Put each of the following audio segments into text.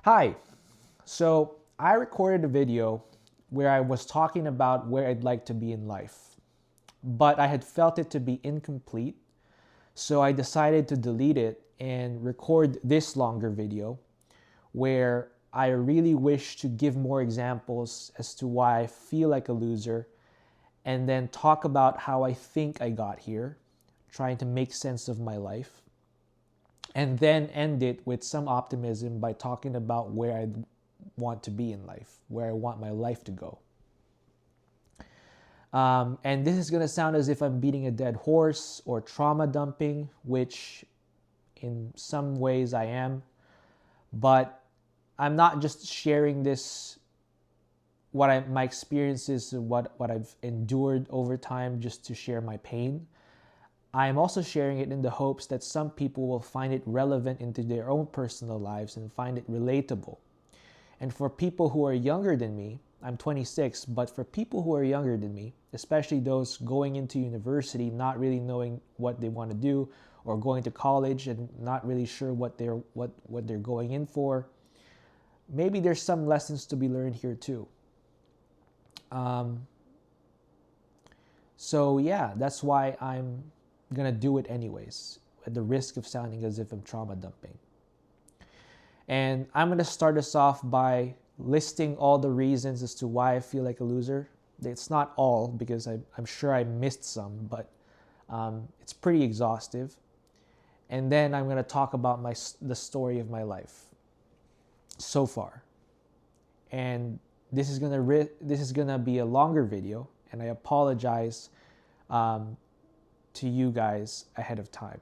Hi. So I recorded a video where I was talking about where I'd like to be in life, but I had felt it to be incomplete. So I decided to delete it and record this longer video where I really wish to give more examples as to why I feel like a loser and then talk about how I think I got here, trying to make sense of my life, and then end it with some optimism by talking about where I want to be in life, where I want my life to go. And this is going to sound as if I'm beating a dead horse or trauma dumping, which in some ways I am. But I'm not just sharing this, my experiences, what I've endured over time just to share my pain. I am also sharing it in the hopes that some people will find it relevant into their own personal lives and find it relatable. And for people who are younger than me, I'm 26, but for people who are younger than me, especially those going into university not really knowing what they want to do, or going to college and not really sure what they're going in for, maybe there's some lessons to be learned here too. So yeah, that's why I'm gonna do it anyways, at the risk of sounding as if I'm trauma dumping. And I'm going to start us off by listing all the reasons as to why I feel like a loser. It's not all, because I'm sure I missed some, but it's pretty exhaustive. And then I'm going to talk about the story of my life so far. And this is gonna be a longer video, and I apologize to you guys ahead of time.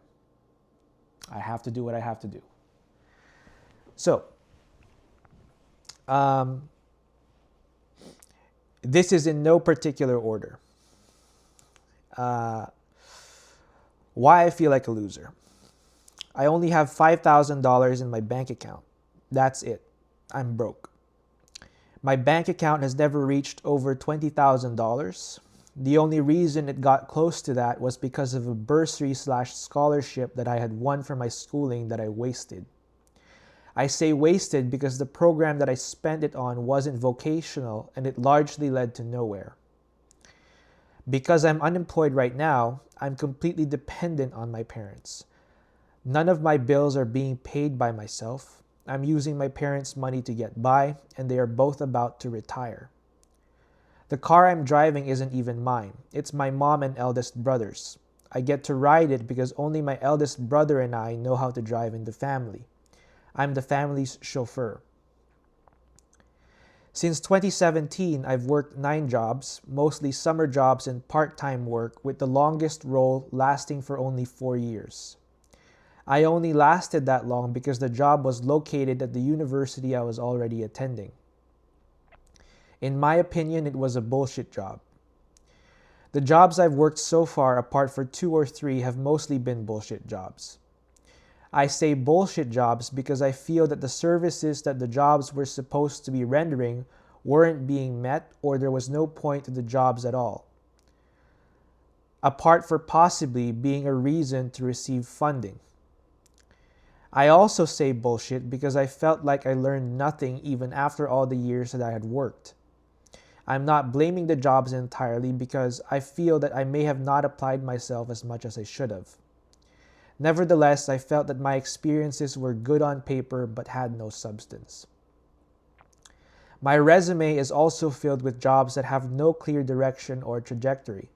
I have to do what I have to do. So, this is in no particular order. Why I feel like a loser. I only have $5,000 in my bank account. That's it. I'm broke. My bank account has never reached over $20,000. The only reason it got close to that was because of a bursary/scholarship that I had won for my schooling that I wasted. I say wasted because the program that I spent it on wasn't vocational and it largely led to nowhere. Because I'm unemployed right now, I'm completely dependent on my parents. None of my bills are being paid by myself. I'm using my parents' money to get by, and they are both about to retire. The car I'm driving isn't even mine. It's my mom and eldest brother's. I get to ride it because only my eldest brother and I know how to drive in the family. I'm the family's chauffeur. Since 2017, I've worked 9 jobs, mostly summer jobs and part-time work, with the longest role lasting for only 4 years. I only lasted that long because the job was located at the university I was already attending. In my opinion, it was a bullshit job. The jobs I've worked so far, apart for 2 or 3, have mostly been bullshit jobs. I say bullshit jobs because I feel that the services that the jobs were supposed to be rendering weren't being met, or there was no point to the jobs at all, apart from possibly being a reason to receive funding. I also say bullshit because I felt like I learned nothing even after all the years that I had worked. I'm not blaming the jobs entirely because I feel that I may have not applied myself as much as I should have. Nevertheless, I felt that my experiences were good on paper but had no substance. My resume is also filled with jobs that have no clear direction or trajectory.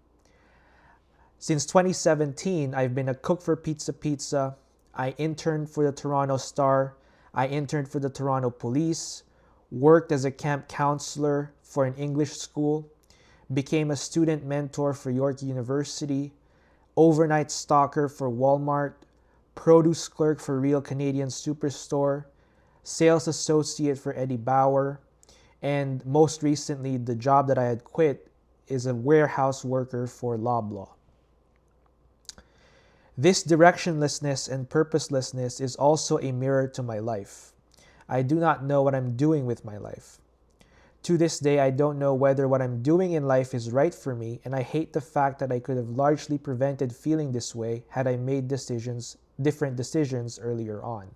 Since 2017, I've been a cook for Pizza Pizza. I interned for the Toronto Star. I interned for the Toronto Police, worked as a camp counselor for an English school, became a student mentor for York University, overnight stalker for Walmart, produce clerk for Real Canadian Superstore, sales associate for Eddie Bauer, and most recently, the job that I had quit is a warehouse worker for Loblaw. This directionlessness and purposelessness is also a mirror to my life. I do not know what I'm doing with my life. To this day, I don't know whether what I'm doing in life is right for me, and I hate the fact that I could have largely prevented feeling this way had I made different decisions earlier on.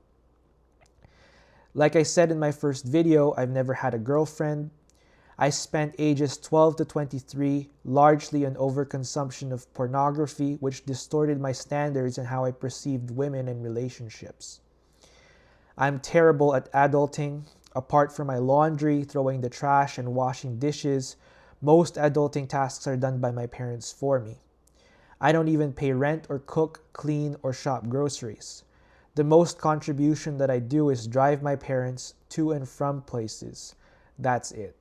Like I said in my first video, I've never had a girlfriend. I spent ages 12 to 23 largely on overconsumption of pornography, which distorted my standards and how I perceived women and relationships. I'm terrible at adulting. Apart from my laundry, throwing the trash, and washing dishes, most adulting tasks are done by my parents for me. I don't even pay rent or cook, clean, or shop groceries. The most contribution that I do is drive my parents to and from places. That's it.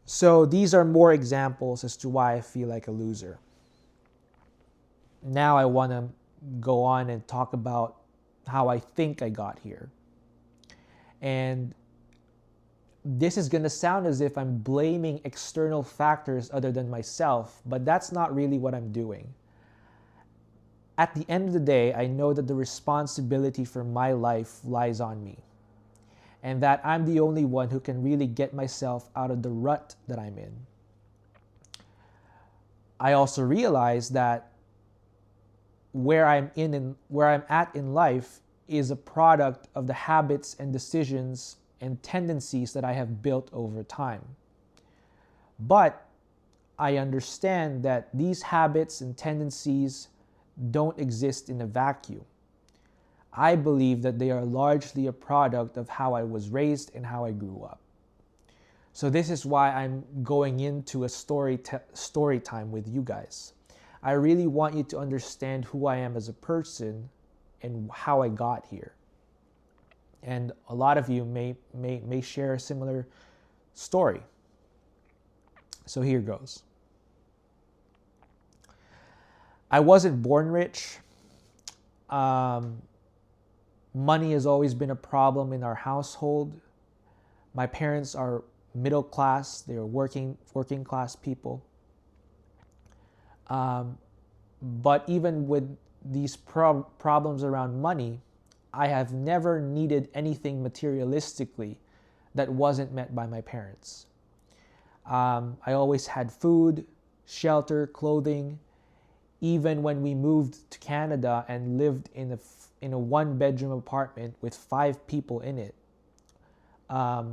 So these are more examples as to why I feel like a loser. Now I want to go on and talk about how I think I got here. And this is going to sound as if I'm blaming external factors other than myself, but that's not really what I'm doing. At the end of the day, I know that the responsibility for my life lies on me, and that I'm the only one who can really get myself out of the rut that I'm in. I also realize that where I'm at in life is a product of the habits and decisions and tendencies that I have built over time. But I understand that these habits and tendencies don't exist in a vacuum. I believe that they are largely a product of how I was raised and how I grew up. So this is why I'm going into a story time with you guys. I really want you to understand who I am as a person and how I got here. And a lot of you may share a similar story. So here goes. I wasn't born rich. Money has always been a problem in our household. My parents are middle class. They are working class people. But even with these problems around money, I have never needed anything materialistically that wasn't met by my parents. I always had food, shelter, clothing. Even when we moved to Canada and lived in a one-bedroom apartment with 5 people in it, I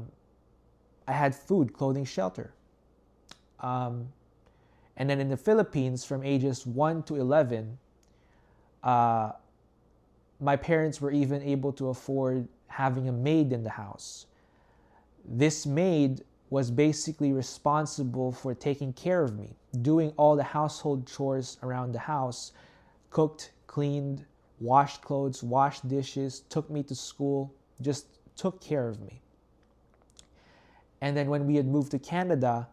had food, clothing, shelter. And then in the Philippines, from ages 1 to 11, my parents were even able to afford having a maid in the house. This maid was basically responsible for taking care of me, doing all the household chores around the house, cooked, cleaned, washed clothes, washed dishes, took me to school, just took care of me. And then when we had moved to Canada,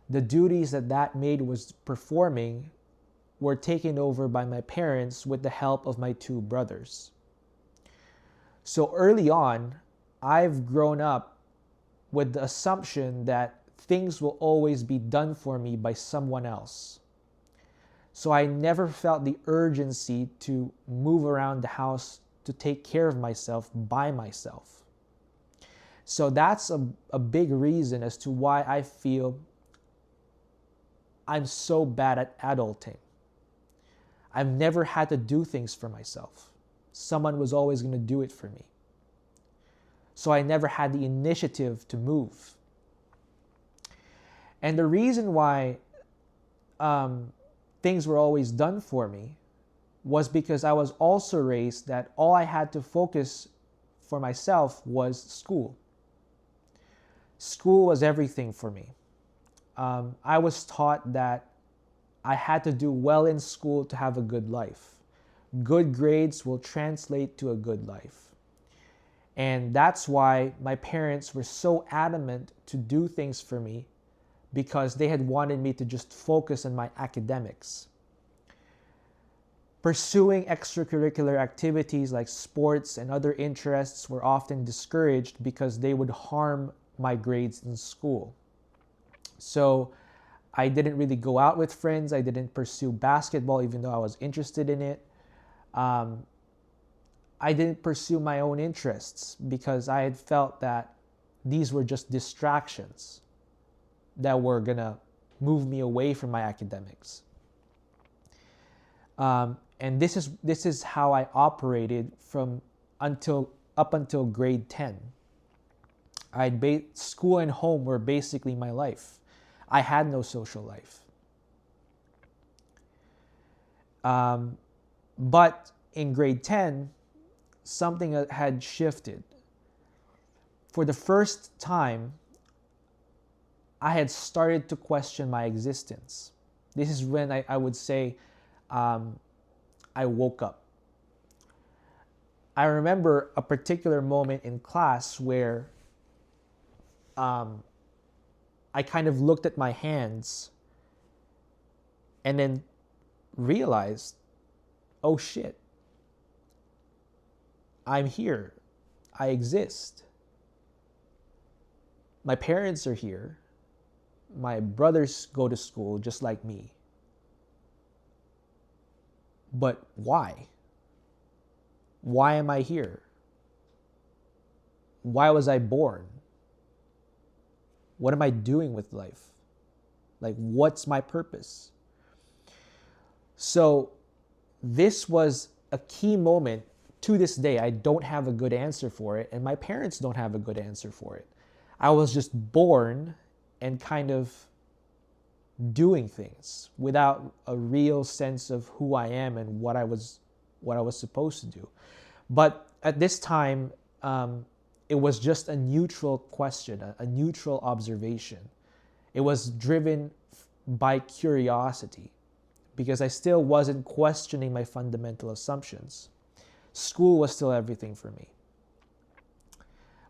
the duties that maid was performing were taken over by my parents with the help of my 2 brothers. So early on, I've grown up with the assumption that things will always be done for me by someone else. So I never felt the urgency to move around the house to take care of myself by myself. So that's a big reason as to why I feel I'm so bad at adulting. I've never had to do things for myself. Someone was always going to do it for me. So I never had the initiative to move. And the reason why things were always done for me was because I was also raised that all I had to focus for myself was school. School was everything for me. I was taught that I had to do well in school to have a good life. Good grades will translate to a good life. And that's why my parents were so adamant to do things for me, because they had wanted me to just focus on my academics. Pursuing extracurricular activities like sports and other interests were often discouraged because they would harm my grades in school. So I didn't really go out with friends. I didn't pursue basketball even though I was interested in it. I didn't pursue my own interests because I had felt that these were just distractions that were going to move me away from my academics. And this is how I operated from until up until grade 10. School and home were basically my life. I had no social life. But in grade 10, something had shifted. For the first time, I had started to question my existence. This is when I would say I woke up. I remember a particular moment in class where I kind of looked at my hands and then realized, oh shit, I'm here. I exist. My parents are here. My brothers go to school just like me. But why? Why am I here? Why was I born? What am I doing with life? Like, what's my purpose? So this was a key moment. To this day, I don't have a good answer for it, and my parents don't have a good answer for it. I was just born and kind of doing things without a real sense of who I am and what I was supposed to do. But at this time, it was just a neutral question, a neutral observation. It was driven by curiosity because I still wasn't questioning my fundamental assumptions. School was still everything for me.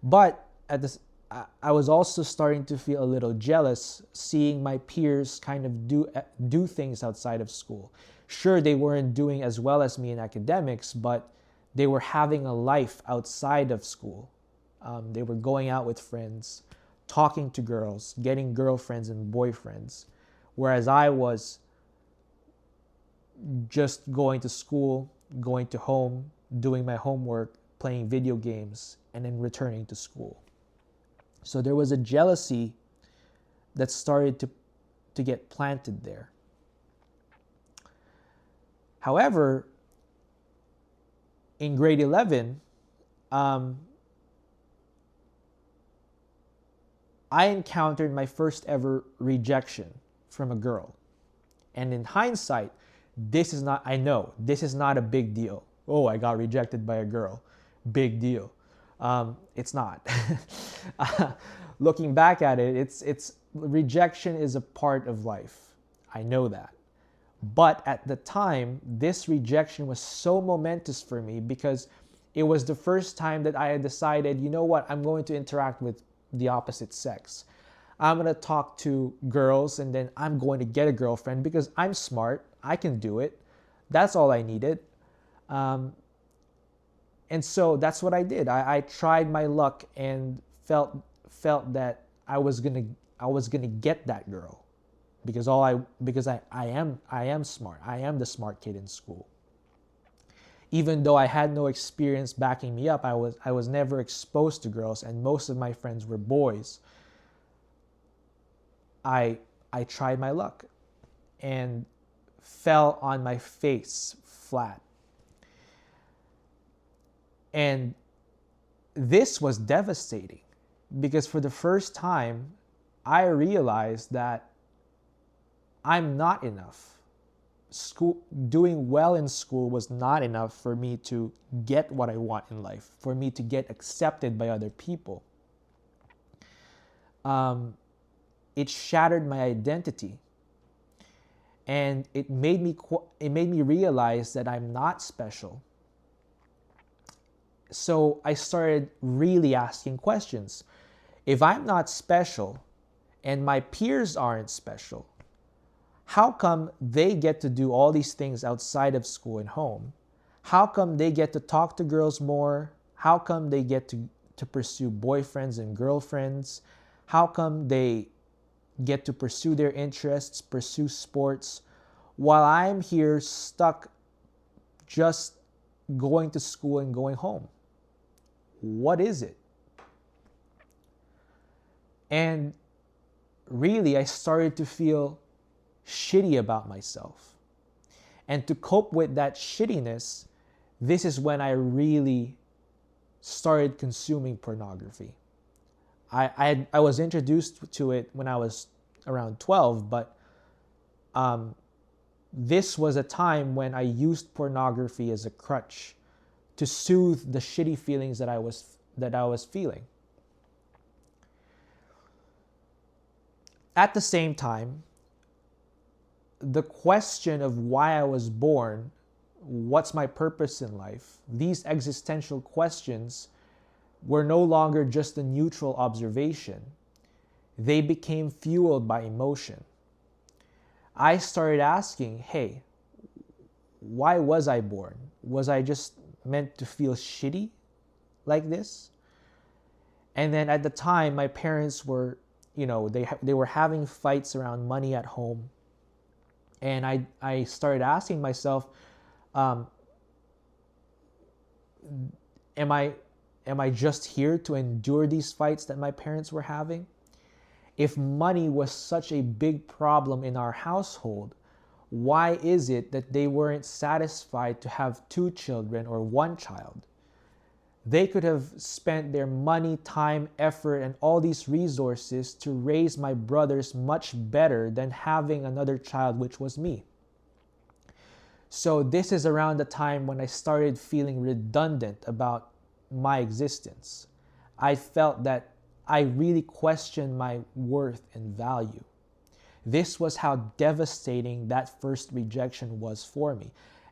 But I was also starting to feel a little jealous seeing my peers kind of do things outside of school. Sure, they weren't doing as well as me in academics, but they were having a life outside of school. They were going out with friends, talking to girls, getting girlfriends and boyfriends, whereas I was just going to school, going to home, doing my homework, playing video games, and then returning to school. So there was a jealousy that started to get planted there. However, in grade 11, I encountered my first ever rejection from a girl. And in hindsight, this is not a big deal. Oh, I got rejected by a girl. Big deal. It's not. Looking back at it, it's rejection is a part of life. I know that. But at the time, this rejection was so momentous for me because it was the first time that I had decided, you know what, I'm going to interact with the opposite sex. I'm going to talk to girls and then I'm going to get a girlfriend because I'm smart. I can do it. That's all I needed. And so that's what I did. I tried my luck and felt that I was gonna get that girl because I am smart. I am the smart kid in school. Even though I had no experience backing me up, I was never exposed to girls, and most of my friends were boys. I tried my luck and fell on my face flat. And this was devastating because for the first time, I realized that I'm not enough. Doing well in school was not enough for me to get what I want in life, for me to get accepted by other people. It shattered my identity, and it made me realize that I'm not special. So I started really asking questions. If I'm not special and my peers aren't special, how come they get to do all these things outside of school and home? How come they get to talk to girls more? How come they get to pursue boyfriends and girlfriends? How come they get to pursue their interests, pursue sports, while I'm here stuck just going to school and going home? What is it? And really, I started to feel shitty about myself. And to cope with that shittiness, this is when I really started consuming pornography. I was introduced to it when I was around 12, but this was a time when I used pornography as a crutch to soothe the shitty feelings that I was feeling. At the same time, the question of why I was born, what's my purpose in life, these existential questions were no longer just a neutral observation. They became fueled by emotion. I started asking, hey, why was I born? Was I just meant to feel shitty like this? And then at the time, my parents were, they were having fights around money at home. And I started asking myself, am I just here to endure these fights that my parents were having? If money was such a big problem in our household, why is it that they weren't satisfied to have 2 children or 1 child? They could have spent their money, time, effort, and all these resources to raise my brothers much better than having another child, which was me. So this is around the time when I started feeling redundant about my existence. I felt that I really questioned my worth and value. This was how devastating that first rejection was for me.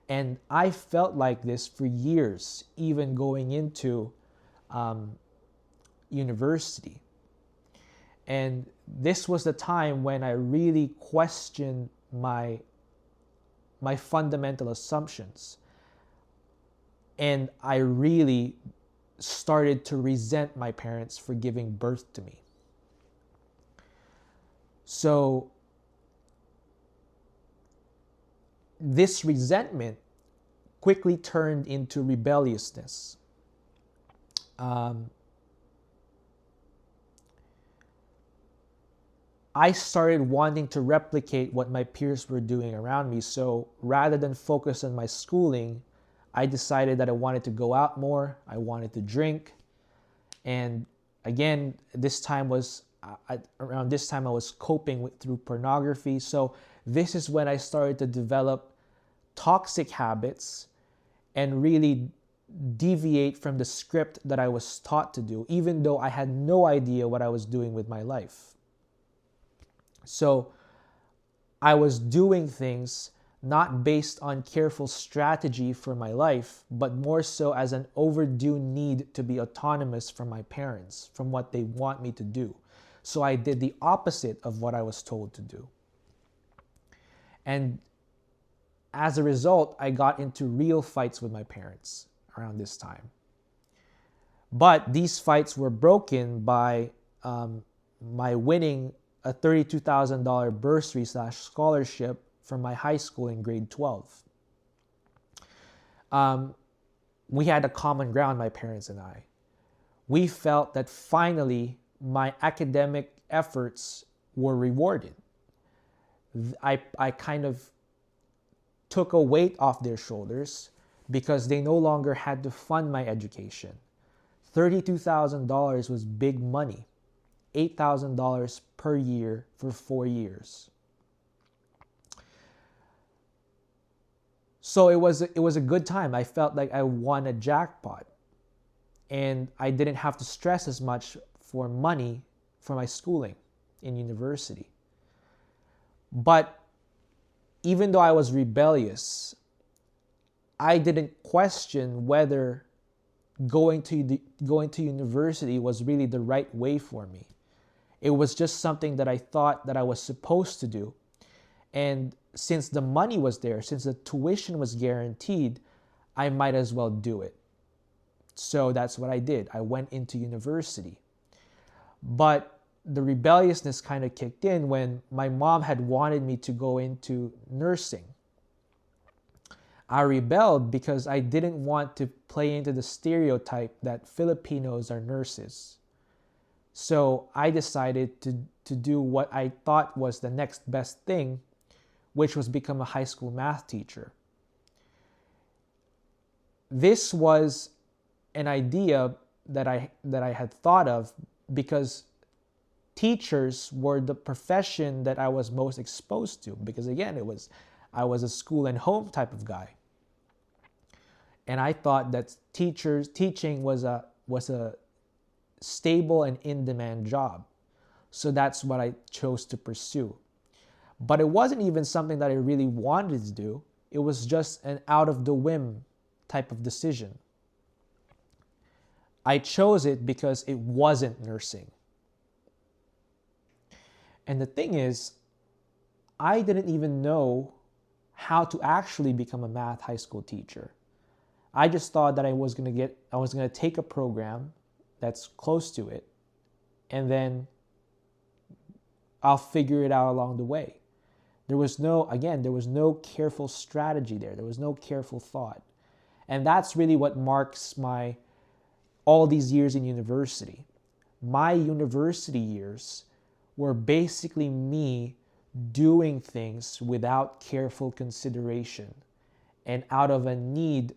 And I felt like this for years, even going into university. And this was the time when I really questioned my fundamental assumptions. And I really started to resent my parents for giving birth to me. So this resentment quickly turned into rebelliousness. I started wanting to replicate what my peers were doing around me. So rather than focus on my schooling, I decided that I wanted to go out more. I wanted to drink. And again, around this time I was coping through pornography. So this is when I started to develop toxic habits and really deviate from the script that I was taught to do, even though I had no idea what I was doing with my life. So I was doing things not based on careful strategy for my life, but more so as an overdue need to be autonomous from my parents, from what they want me to do. So I did the opposite of what I was told to do. And as a result, I got into real fights with my parents around this time. But these fights were broken by my winning a $32,000 bursary/scholarship from my high school in grade 12. We had a common ground, my parents and I. We felt that finally my academic efforts were rewarded. I kind of took a weight off their shoulders because they no longer had to fund my education. $32,000 was big money. $8,000 per year for 4 years. So it was a good time. I felt like I won a jackpot. And I didn't have to stress as much for money for my schooling in university. But even though I was rebellious, I didn't question whether going to university was really the right way for me. It was just something that I thought that I was supposed to do. And since the money was there, since the tuition was guaranteed, I might as well do it. So that's what I did. I went into university. But the rebelliousness kind of kicked in when my mom had wanted me to go into nursing. I rebelled because I didn't want to play into the stereotype that Filipinos are nurses. So I decided to do what I thought was the next best thing, which was become a high school math teacher. this was an idea that I had thought of because teachers were the profession that I was most exposed to, because again, I was a school and home type of guy. And I thought that teaching was a stable and in-demand job. So that's what I chose to pursue. But it wasn't even something that I really wanted to do. It was just an out of the whim type of decision. I chose it because it wasn't nursing. And the thing is, I didn't even know how to actually become a math high school teacher. I just thought that I was going to take a program that's close to it, and then I'll figure it out along the way. There was no careful strategy there. There was no careful thought. And that's really what marks all these years in university. My university years were basically me doing things without careful consideration and out of a need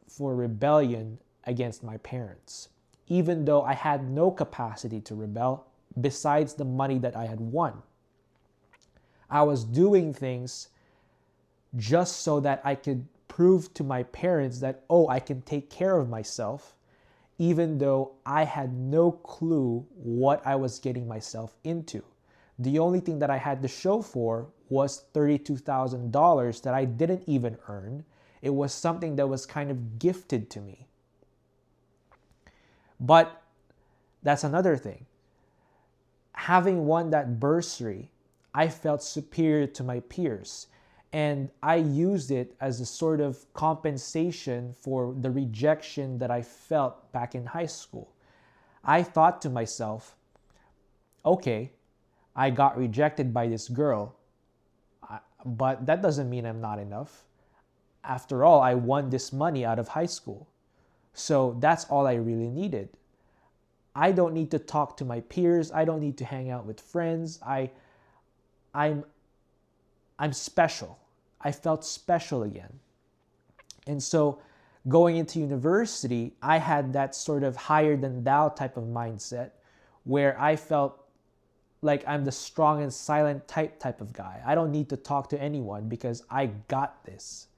for rebellion against my parents, even though I had no capacity to rebel besides the money that I had won. I was doing things just so that I could prove to my parents that, oh, I can take care of myself, even though I had no clue what I was getting myself into. The only thing that I had to show for was $32,000 that I didn't even earn. It was something that was kind of gifted to me. But that's another thing. Having won that bursary, I felt superior to my peers. And I used it as a sort of compensation for the rejection that I felt back in high school. I thought to myself, okay, I got rejected by this girl, but that doesn't mean I'm not enough. After all, I won this money out of high school. So that's all I really needed. I don't need to talk to my peers. I don't need to hang out with friends. I'm special. I felt special again. And so going into university, I had that sort of higher than thou type of mindset where I felt like I'm the strong and silent type of guy. I don't need to talk to anyone because I got this.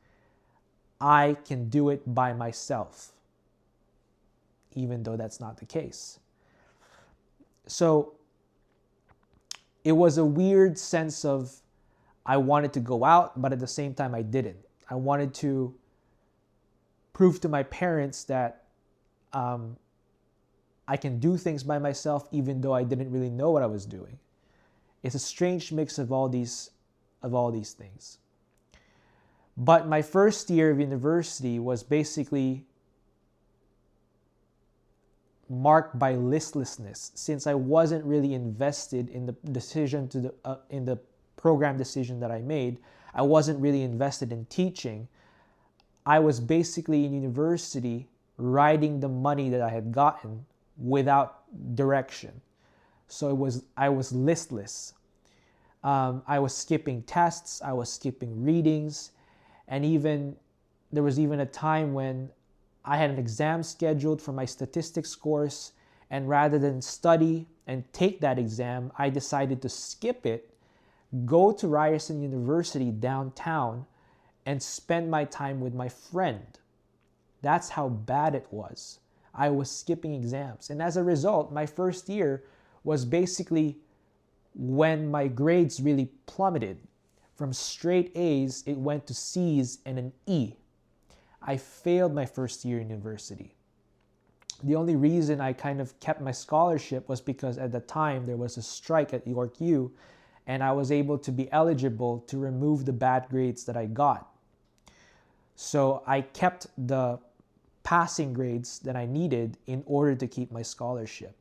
I can do it by myself, even though that's not the case. So it was a weird sense of I wanted to go out, but at the same time I didn't. I wanted to prove to my parents that I can do things by myself even though I didn't really know what I was doing. It's a strange mix of all these things. But my first year of university was basically marked by listlessness since I wasn't really invested in the decision in the program decision that I made. I wasn't really invested in teaching. I was basically in university riding the money that I had gotten without direction. So I was listless. I was skipping tests. I was skipping readings. And there was even a time when I had an exam scheduled for my statistics course. And rather than study and take that exam, I decided to skip it, go to Ryerson University downtown, and spend my time with my friend. That's how bad it was. I was skipping exams. And as a result, my first year was basically when my grades really plummeted. From straight A's, it went to C's and an E. I failed my first year in university. The only reason I kind of kept my scholarship was because at the time there was a strike at York U, and I was able to be eligible to remove the bad grades that I got. So I kept the passing grades that I needed in order to keep my scholarship.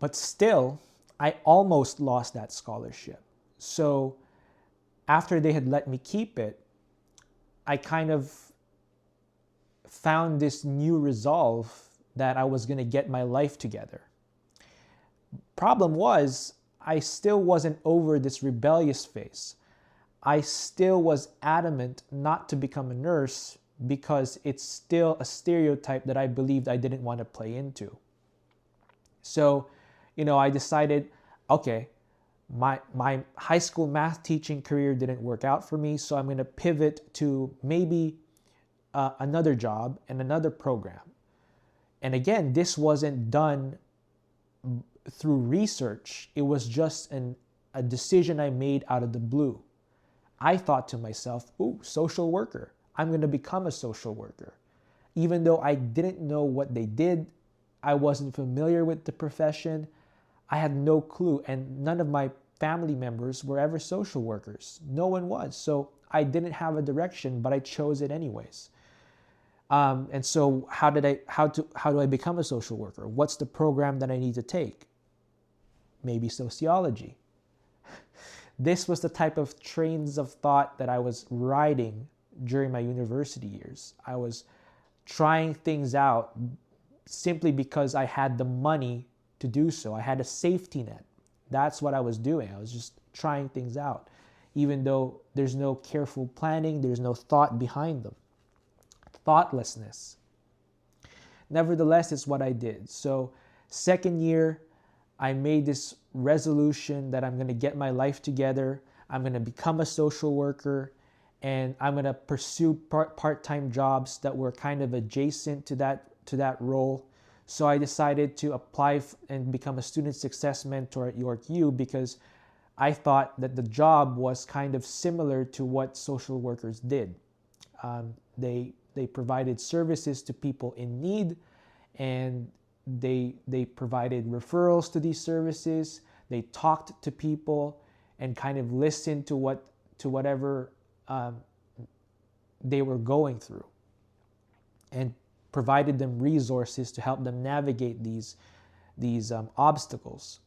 But still, I almost lost that scholarship. So after they had let me keep it, I kind of found this new resolve that I was going to get my life together. Problem was, I still wasn't over this rebellious phase. I still was adamant not to become a nurse because it's still a stereotype that I believed I didn't want to play into. So, I decided, okay, my high school math teaching career didn't work out for me, so I'm going to pivot to maybe another job and another program. And again, this wasn't done through research. It was just a decision I made out of the blue. I thought to myself, ooh, social worker. I'm going to become a social worker. Even though I didn't know what they did, I wasn't familiar with the profession, I had no clue, and none of my family members were ever social workers. No one was. So I didn't have a direction, but I chose it anyways. And so how do I become a social worker? What's the program that I need to take? Maybe sociology. This was the type of trains of thought that I was riding during my university years. I was trying things out simply because I had the money to do so. I had a safety net. That's what I was doing. I was just trying things out, even though there's no careful planning, there's no thought behind them. Thoughtlessness. Nevertheless, it's what I did. So, second year, I made this resolution that I'm going to get my life together. I'm going to become a social worker, and I'm going to pursue part-time jobs that were kind of adjacent to that role. So I decided to apply and become a student success mentor at York U because I thought that the job was kind of similar to what social workers did. They provided services to people in need, and they provided referrals to these services. They talked to people and kind of listened to whatever they were going through, and provided them resources to help them navigate these obstacles.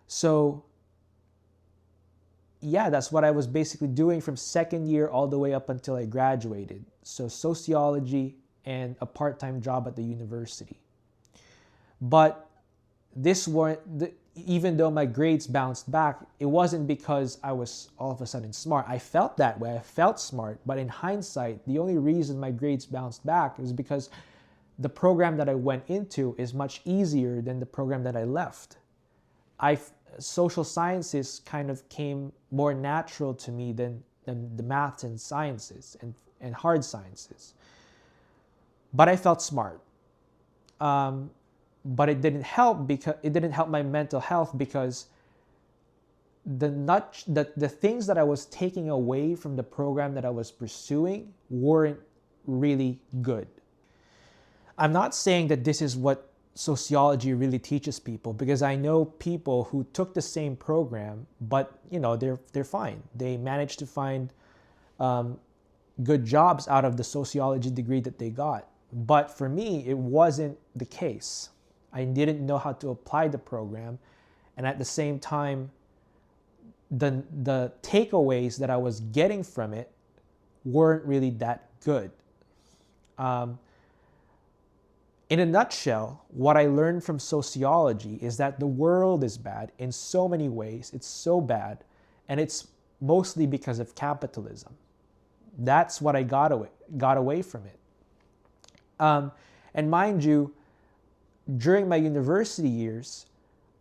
So yeah, that's what I was basically doing from second year all the way up until I graduated. So sociology and a part-time job at the university. But even though my grades bounced back, it wasn't because I was all of a sudden smart. I felt that way. I felt smart. But in hindsight, the only reason my grades bounced back is because the program that I went into is much easier than the program that I left. Social sciences kind of came more natural to me than the maths and sciences and hard sciences. But I felt smart. But it didn't help because it didn't help my mental health because the things that I was taking away from the program that I was pursuing weren't really good. I'm not saying that this is what sociology really teaches people, because I know people who took the same program, but they're fine. They managed to find good jobs out of the sociology degree that they got. But for me, it wasn't the case. I didn't know how to apply the program, and at the same time, the takeaways that I was getting from it weren't really that good. In a nutshell, what I learned from sociology is that the world is bad in so many ways. It's so bad, and it's mostly because of capitalism. That's what I got away from it. And mind you, during my university years,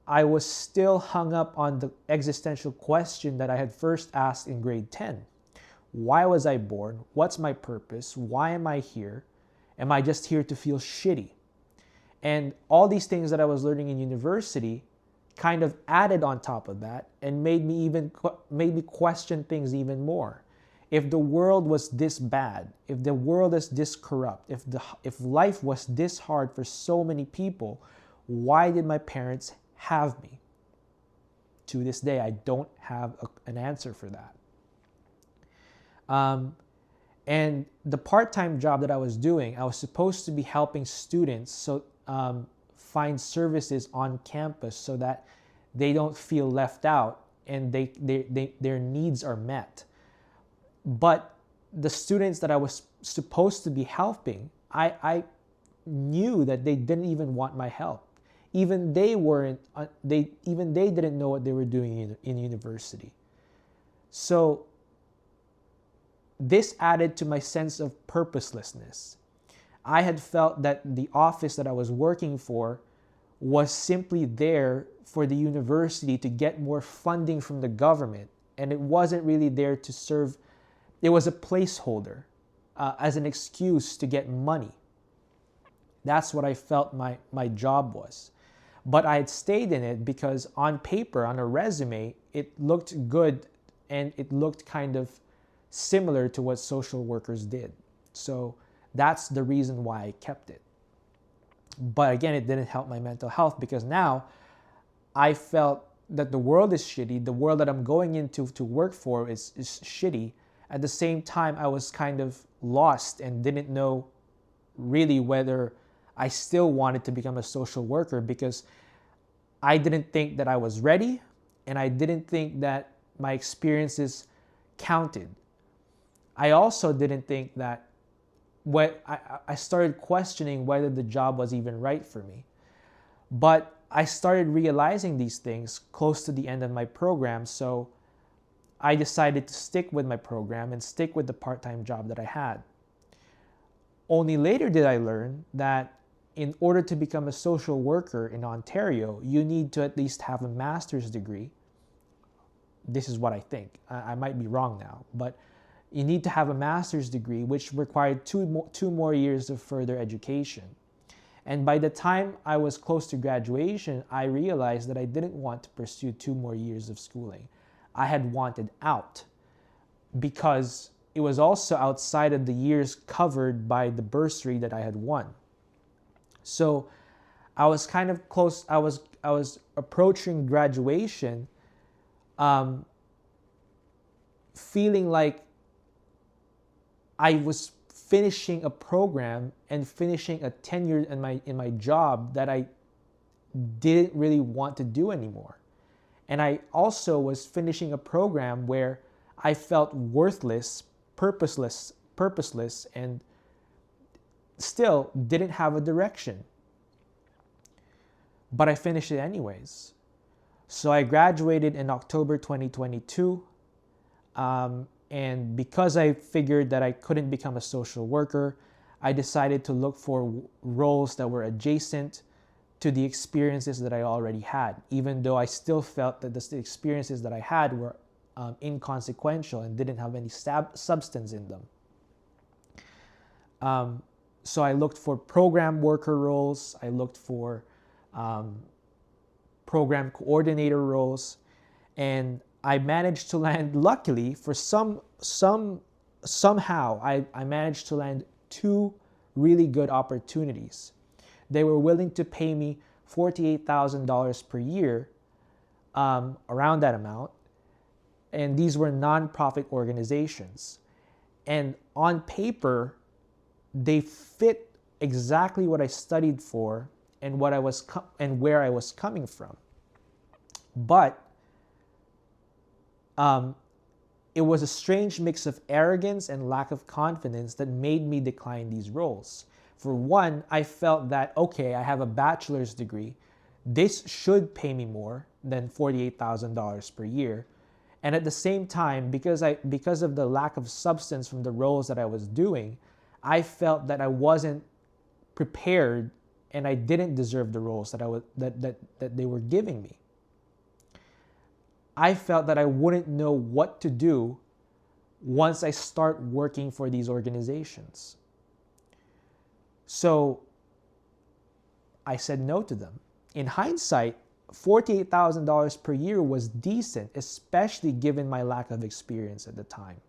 I was still hung up on the existential question that I had first asked in grade 10. Why was I born? What's my purpose? Why am I here? Am I just here to feel shitty? And all these things that I was learning in university kind of added on top of that and made me question things even more. If the world was this bad, if the world is this corrupt, if life was this hard for so many people, why did my parents have me? To this day, I don't have an answer for that. And the part-time job that I was doing, I was supposed to be helping students find services on campus so that they don't feel left out and their needs are met. But the students that I was supposed to be helping, I knew that they didn't even want my help. Even they didn't know what they were doing in university. So this added to my sense of purposelessness. I had felt that the office that I was working for was simply there for the university to get more funding from the government, and it wasn't really there to serve. It was a placeholder, as an excuse to get money. That's what I felt my job was. But I had stayed in it because on paper, on a resume, it looked good and it looked kind of similar to what social workers did. So that's the reason why I kept it. But again, it didn't help my mental health because now I felt that the world is shitty. The world that I'm going into to work for is shitty. At the same time, I was kind of lost and didn't know really whether I still wanted to become a social worker because I didn't think that I was ready and I didn't think that my experiences counted. I also didn't think that I started questioning whether the job was even right for me. But I started realizing these things close to the end of my program, so I decided to stick with my program and stick with the part-time job that I had. Only later did I learn that in order to become a social worker in Ontario, you need to at least have a master's degree. This is what I think. I might be wrong now, but you need to have a master's degree, which required two more years of further education. And by the time I was close to graduation, I realized that I didn't want to pursue 2 more years of schooling. I had wanted out because it was also outside of the years covered by the bursary that I had won. So I was kind of close. I was approaching graduation, feeling like I was finishing a program and finishing a tenure in my job that I didn't really want to do anymore. And I also was finishing a program where I felt worthless, purposeless, and still didn't have a direction. But I finished it anyways. So I graduated in October 2022. And because I figured that I couldn't become a social worker, I decided to look for roles that were adjacent to the experiences that I already had, even though I still felt that the experiences that I had were inconsequential and didn't have any substance in them. So I looked for program worker roles, I looked for program coordinator roles, and I managed to land, luckily, for somehow, I managed to land 2 really good opportunities. They were willing to pay me $48,000 per year, around that amount, and these were nonprofit organizations. And on paper, they fit exactly what I studied for and what I was and where I was coming from. But it was a strange mix of arrogance and lack of confidence that made me decline these roles. For one, I felt that, okay, I have a bachelor's degree. This should pay me more than $48,000 per year. And at the same time, because of the lack of substance from the roles that I was doing, I felt that I wasn't prepared and I didn't deserve the roles that they were giving me. I felt that I wouldn't know what to do once I start working for these organizations. So I said no to them. In hindsight, $48,000 per year was decent, especially given my lack of experience at the time.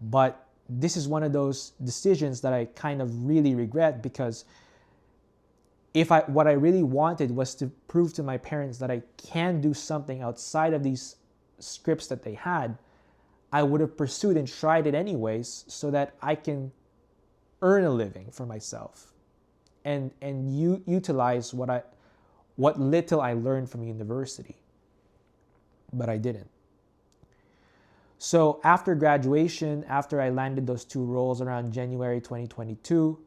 But this is one of those decisions that I kind of really regret, because what I really wanted was to prove to my parents that I can do something outside of these scripts that they had, I would have pursued and tried it anyways so that I can earn a living for myself and utilize what little I learned from university. But I didn't. So after graduation, after I landed those 2 roles around January 2022,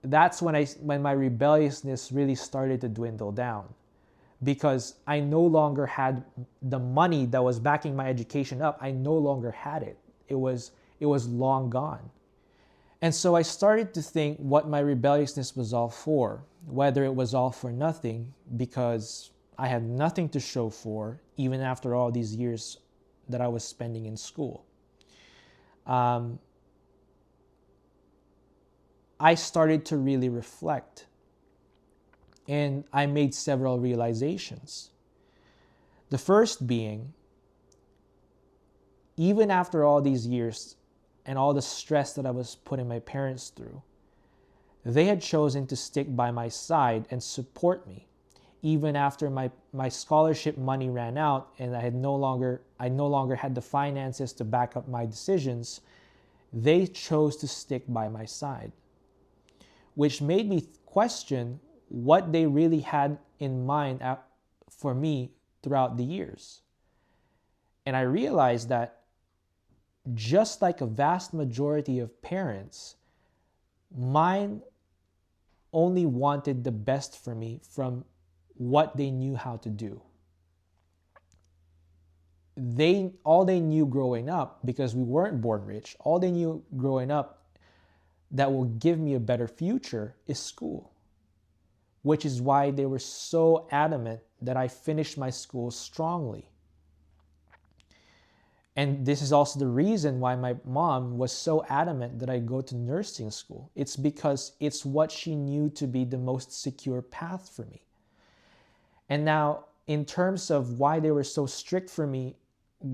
that's when my rebelliousness really started to dwindle down. because I no longer had the money that was backing my education up. I no longer had it. It was long gone. And so I started to think what my rebelliousness was all for, whether it was all for nothing because I had nothing to show for, even after all these years that I was spending in school. I started to really reflect, and I made several realizations. The first being, even after all these years and all the stress that I was putting my parents through, they had chosen to stick by my side and support me. Even after my scholarship money ran out and I no longer had the finances to back up my decisions, they chose to stick by my side, which made me question what they really had in mind for me throughout the years. And I realized that just like a vast majority of parents, mine only wanted the best for me from what they knew how to do. All they knew growing up, because we weren't born rich, all they knew growing up that will give me a better future is school, which is why they were so adamant that I finish my school strongly. And this is also the reason why my mom was so adamant that I go to nursing school. It's because it's what she knew to be the most secure path for me. And now, in terms of why they were so strict for me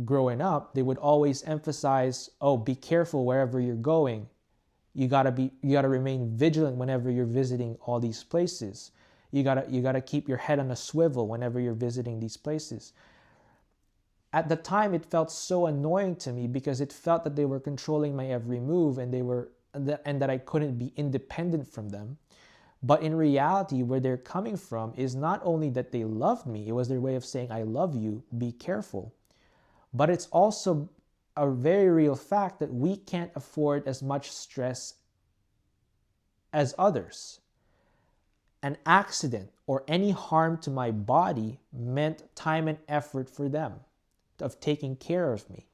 growing up, they would always emphasize, oh, be careful wherever you're going. You gotta remain vigilant whenever you're visiting all these places. You gotta keep your head on a swivel whenever you're visiting these places. At the time, it felt so annoying to me because it felt that they were controlling my every move and that I couldn't be independent from them. But in reality, where they're coming from is not only that they loved me, it was their way of saying, I love you, be careful. But it's also a very real fact that we can't afford as much stress as others. An accident or any harm to my body meant time and effort for them of taking care of me.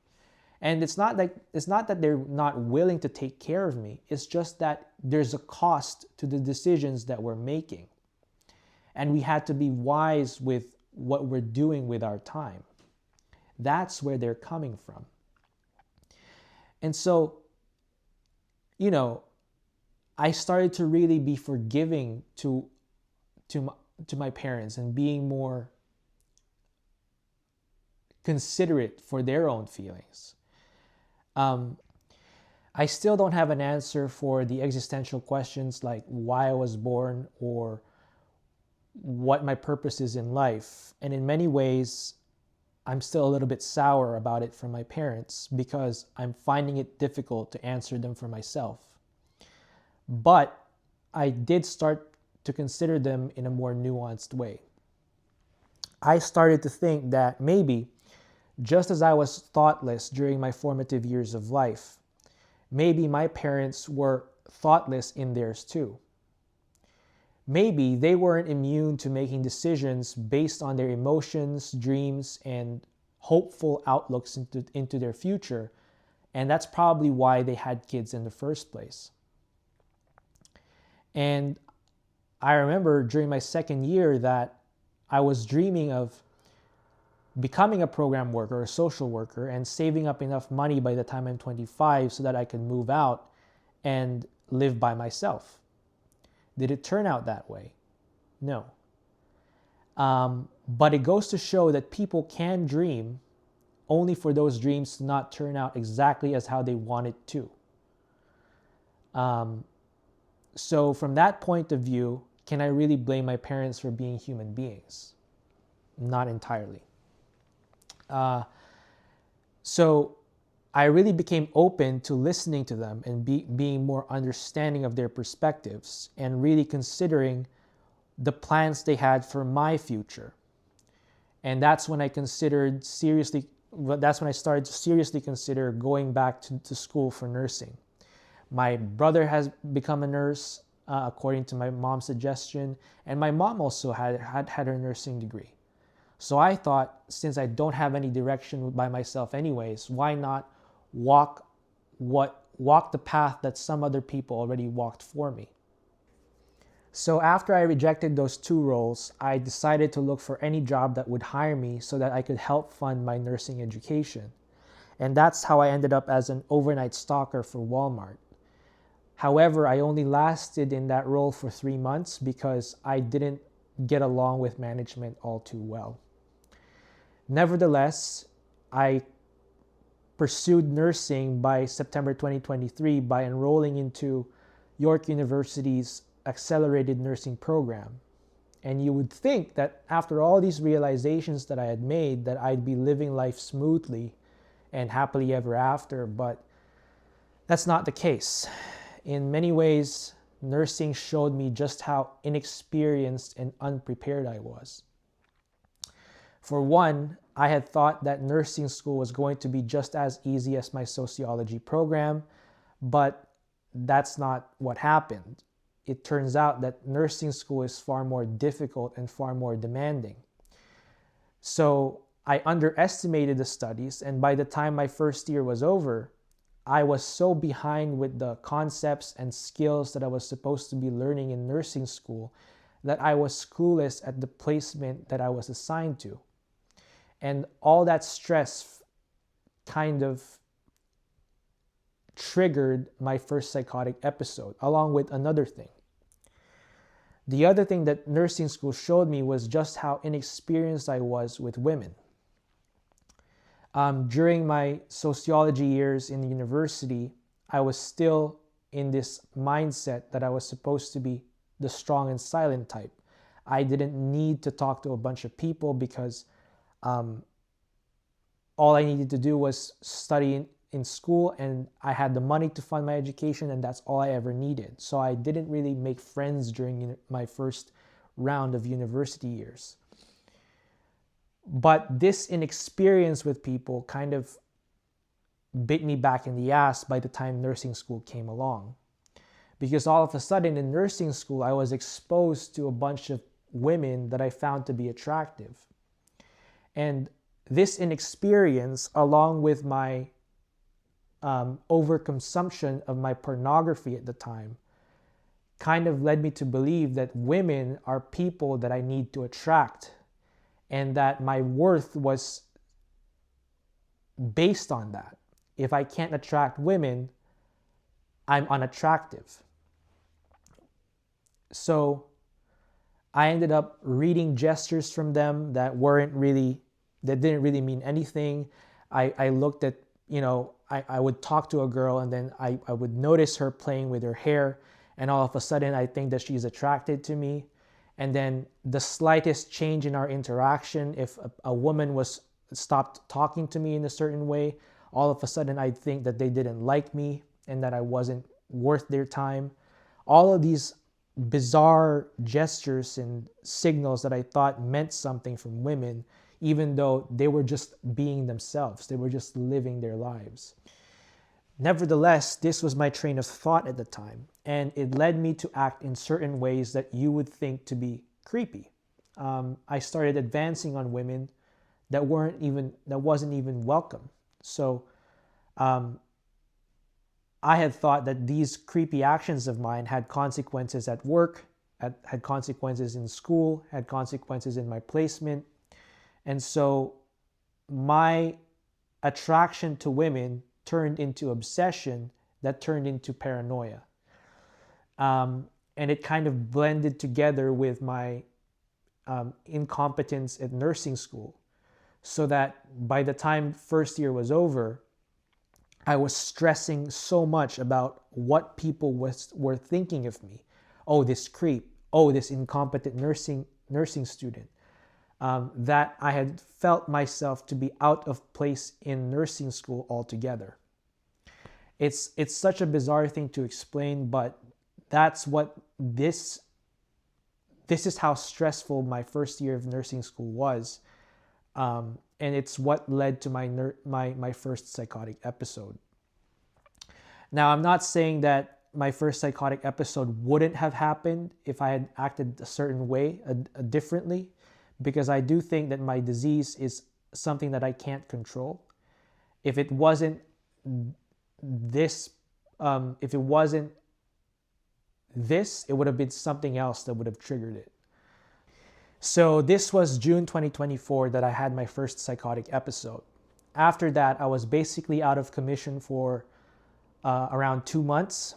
And it's not that they're not willing to take care of me. It's just that there's a cost to the decisions that we're making. And we had to be wise with what we're doing with our time. That's where they're coming from. And so, I started to really be forgiving to my parents and being more considerate for their own feelings. I still don't have an answer for the existential questions like why I was born or what my purpose is in life. And in many ways, I'm still a little bit sour about it from my parents because I'm finding it difficult to answer them for myself. But I did start to consider them in a more nuanced way. I started to think that maybe, just as I was thoughtless during my formative years of life, maybe my parents were thoughtless in theirs too. Maybe they weren't immune to making decisions based on their emotions, dreams, and hopeful outlooks into their future, and that's probably why they had kids in the first place. And I remember during my second year that I was dreaming of becoming a program worker or a social worker and saving up enough money by the time I'm 25 so that I can move out and live by myself. Did it turn out that way? No. But it goes to show that people can dream only for those dreams to not turn out exactly as how they want it to. So from that point of view, can I really blame my parents for being human beings? Not entirely. So I really became open to listening to them and being more understanding of their perspectives and really considering the plans they had for my future. And that's when I started to seriously consider going back to school for nursing. My brother has become a nurse, according to my mom's suggestion, and my mom also had her nursing degree. So I thought, since I don't have any direction by myself anyways, why not walk walk the path that some other people already walked for me? So after I rejected those two roles, I decided to look for any job that would hire me so that I could help fund my nursing education. And that's how I ended up as an overnight stalker for Walmart. However, I only lasted in that role for 3 months because I didn't get along with management all too well. Nevertheless, I pursued nursing by September 2023 by enrolling into York University's accelerated nursing program. And you would think that after all these realizations that I had made, that I'd be living life smoothly and happily ever after, but that's not the case. In many ways, nursing showed me just how inexperienced and unprepared I was. For one, I had thought that nursing school was going to be just as easy as my sociology program, but that's not what happened. It turns out that nursing school is far more difficult and far more demanding. So I underestimated the studies, and by the time my first year was over, I was so behind with the concepts and skills that I was supposed to be learning in nursing school that I was clueless at the placement that I was assigned to. And all that stress kind of triggered my first psychotic episode, along with another thing. The other thing that nursing school showed me was just how inexperienced I was with women. During my sociology years in the university, I was still in this mindset that I was supposed to be the strong and silent type. I didn't need to talk to a bunch of people because all I needed to do was study in school, and I had the money to fund my education, and that's all I ever needed. So I didn't really make friends during my first round of university years. But this inexperience with people kind of bit me back in the ass by the time nursing school came along. Because all of a sudden in nursing school, I was exposed to a bunch of women that I found to be attractive. And this inexperience, along with my overconsumption of my pornography at the time, kind of led me to believe that women are people that I need to attract, and that my worth was based on that. If I can't attract women, I'm unattractive. So I ended up reading gestures from them that didn't really mean anything. I looked at, I would talk to a girl, and then I would notice her playing with her hair, and all of a sudden I think that she's attracted to me. And then the slightest change in our interaction, if a woman was stopped talking to me in a certain way, all of a sudden I'd think that they didn't like me and that I wasn't worth their time. All of these bizarre gestures and signals that I thought meant something from women, even though they were just being themselves. They were just living their lives. Nevertheless, this was my train of thought at the time, and it led me to act in certain ways that you would think to be creepy. I started advancing on women that wasn't even welcome. So I had thought that these creepy actions of mine had consequences at work, had consequences in school, had consequences in my placement. And so my attraction to women turned into obsession that turned into paranoia. And it kind of blended together with my incompetence at nursing school, so that by the time first year was over, I was stressing so much about what people were thinking of me. Oh, this creep. Oh, this incompetent nursing student. That I had felt myself to be out of place in nursing school altogether. It's such a bizarre thing to explain, but that's what this is how stressful my first year of nursing school was, and it's what led to my first psychotic episode. Now, I'm not saying that my first psychotic episode wouldn't have happened if I had acted a certain way, differently, because I do think that my disease is something that I can't control. If it wasn't this, if it wasn't this, it would have been something else that would have triggered it. So this was June 2024 that I had my first psychotic episode. After that, I was basically out of commission for around 2 months.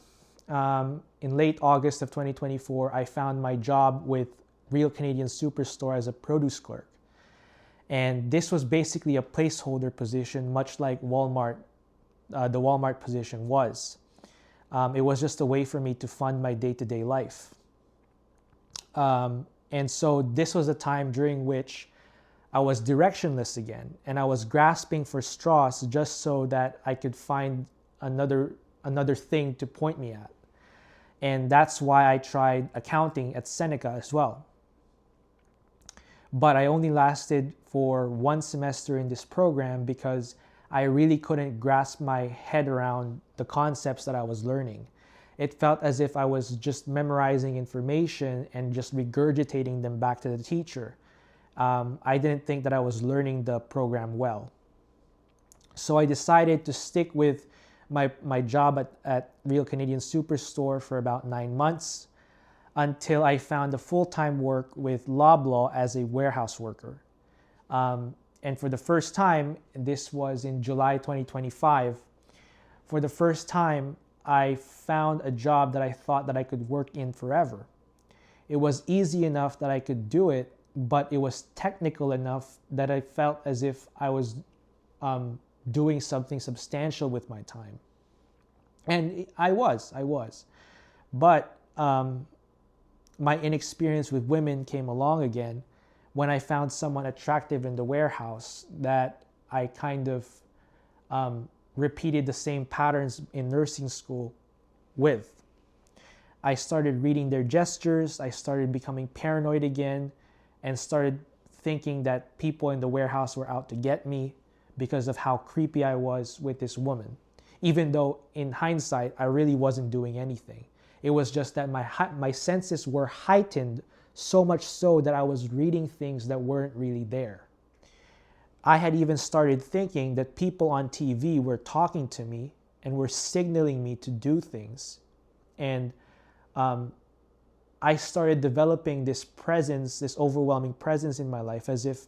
In late August of 2024, I found my job with Real Canadian Superstore as a produce clerk. And this was basically a placeholder position, much like Walmart, the Walmart position was. It was just a way for me to fund my day-to-day life. And so this was a time during which I was directionless again, and I was grasping for straws just so that I could find another thing to point me at. And that's why I tried accounting at Seneca as well. But I only lasted for 1 semester in this program because I really couldn't grasp my head around the concepts that I was learning. It felt as if I was just memorizing information and just regurgitating them back to the teacher. I didn't think that I was learning the program well. So I decided to stick with my job at Real Canadian Superstore for about 9 months until I found a full-time work with Loblaw as a warehouse worker. And for the first time, this was in July 2025, for the first time, I found a job that I thought that I could work in forever. It was easy enough that I could do it, but it was technical enough that I felt as if I was doing something substantial with my time. And I was. But my inexperience with women came along again when I found someone attractive in the warehouse that I kind of repeated the same patterns in nursing school with. I started reading their gestures, I started becoming paranoid again, and started thinking that people in the warehouse were out to get me because of how creepy I was with this woman. Even though in hindsight, I really wasn't doing anything. It was just that my senses were heightened so much so that I was reading things that weren't really there. I had even started thinking that people on TV were talking to me and were signaling me to do things. And I started developing this presence, this overwhelming presence in my life, as if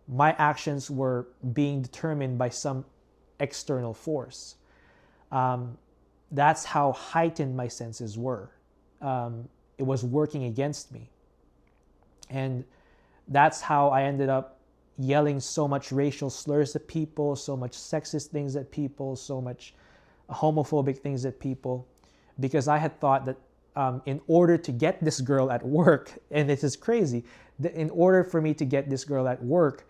my actions were being determined by some external force. That's how heightened my senses were. It was working against me. And that's how I ended up yelling so much racial slurs at people, so much sexist things at people, so much homophobic things at people, because I had thought that in order to get this girl at work, and this is crazy, in order for me to get this girl at work,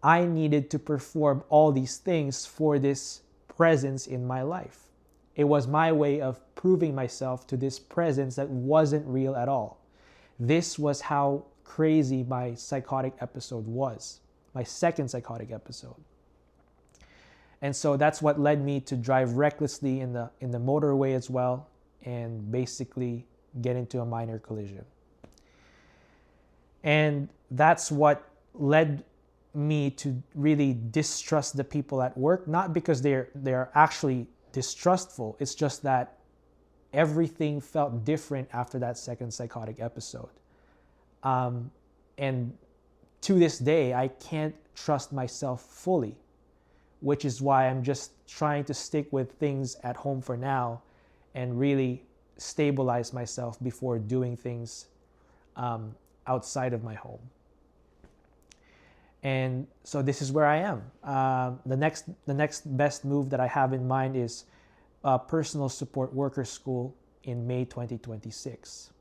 I needed to perform all these things for this presence in my life. It was my way of proving myself to this presence that wasn't real at all. This was how crazy my psychotic episode was, my second psychotic episode. And so that's what led me to drive recklessly in the motorway as well, and basically get into a minor collision. And that's what led me to really distrust the people at work, not because they're actually distrustful. It's just that everything felt different after that second psychotic episode. And to this day, I can't trust myself fully, which is why I'm just trying to stick with things at home for now and really stabilize myself before doing things outside of my home. And so this is where I am. The next best move that I have in mind is Personal Support Worker School in May 2026.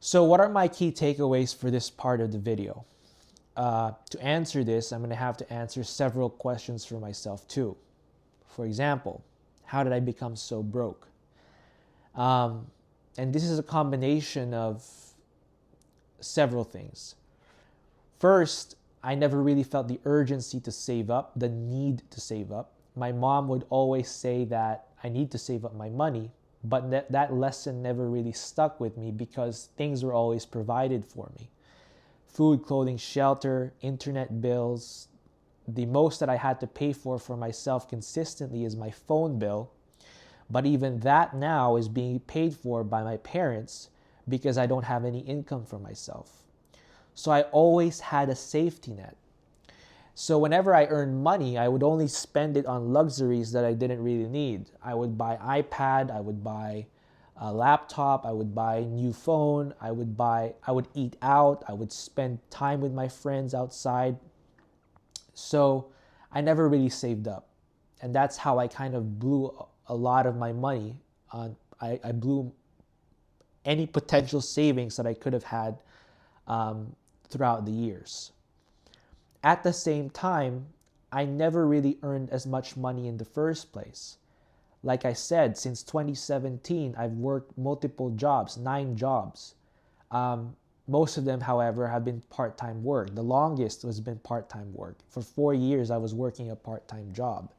So what are my key takeaways for this part of the video? To answer this, I'm going to have to answer several questions for myself too. For example, how did I become so broke? And this is a combination of several things. First, I never really felt the urgency to save up, the need to save up. My mom would always say that I need to save up my money, but that lesson never really stuck with me because things were always provided for me. food, clothing, shelter, internet bills. The most that I had to pay for myself consistently is my phone bill. But even that now is being paid for by my parents because I don't have any income for myself. So I always had a safety net. So whenever I earned money, I would only spend it on luxuries that I didn't really need. I would buy iPad, I would buy a laptop, I would buy a new phone, I would eat out, I would spend time with my friends outside. So I never really saved up. And that's how I kind of blew a lot of my money on. I blew any potential savings that I could have had throughout the years. At the same time, I never really earned as much money in the first place. Like I said, since 2017, I've worked multiple jobs, 9 jobs. Most of them, however, have been part-time work. The longest has been part-time work. For 4 years, I was working a part-time job.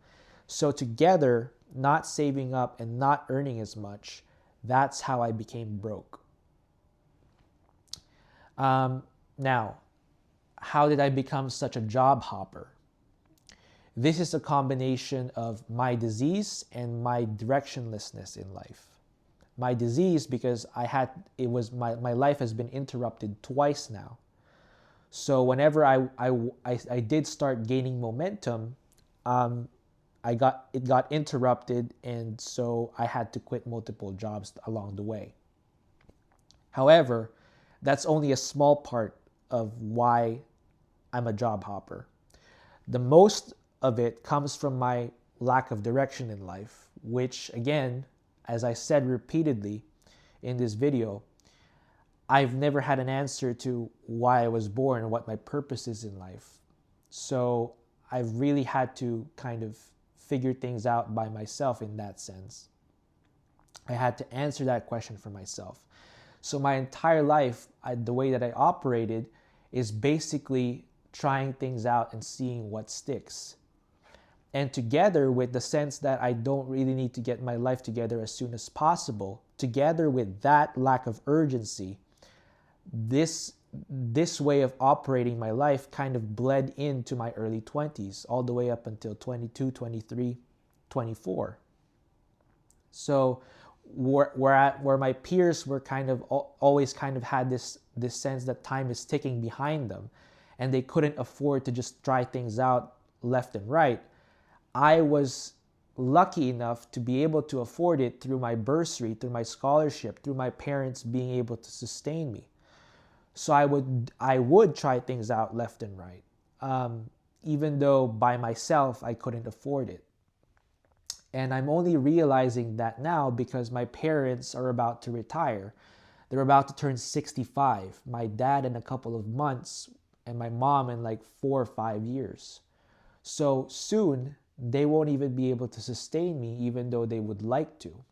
So together, not saving up and not earning as much, that's how I became broke. Now, how did I become such a job hopper? This is a combination of my disease and my directionlessness in life. My disease because my life has been interrupted twice now. So whenever I did start gaining momentum, it got interrupted, and so I had to quit multiple jobs along the way. However, that's only a small part of why I'm a job hopper. The most of it comes from my lack of direction in life, which again, as I said repeatedly in this video, I've never had an answer to why I was born and what my purpose is in life. So I've really had to kind of figure things out by myself in that sense. I had to answer that question for myself. So my entire life, the way that I operated is basically trying things out and seeing what sticks. And together with the sense that I don't really need to get my life together as soon as possible, together with that lack of urgency, this way of operating my life kind of bled into my early 20s, all the way up until 22, 23, 24. So where my peers were kind of always kind of had this sense that time is ticking behind them, and they couldn't afford to just try things out left and right, I was lucky enough to be able to afford it through my bursary, through my scholarship, through my parents being able to sustain me. So I would try things out left and right, even though by myself I couldn't afford it. And I'm only realizing that now because my parents are about to retire. They're about to turn 65. My dad in a couple of months, and my mom in like 4 or 5 years. So soon, they won't even be able to sustain me, even though they would like to.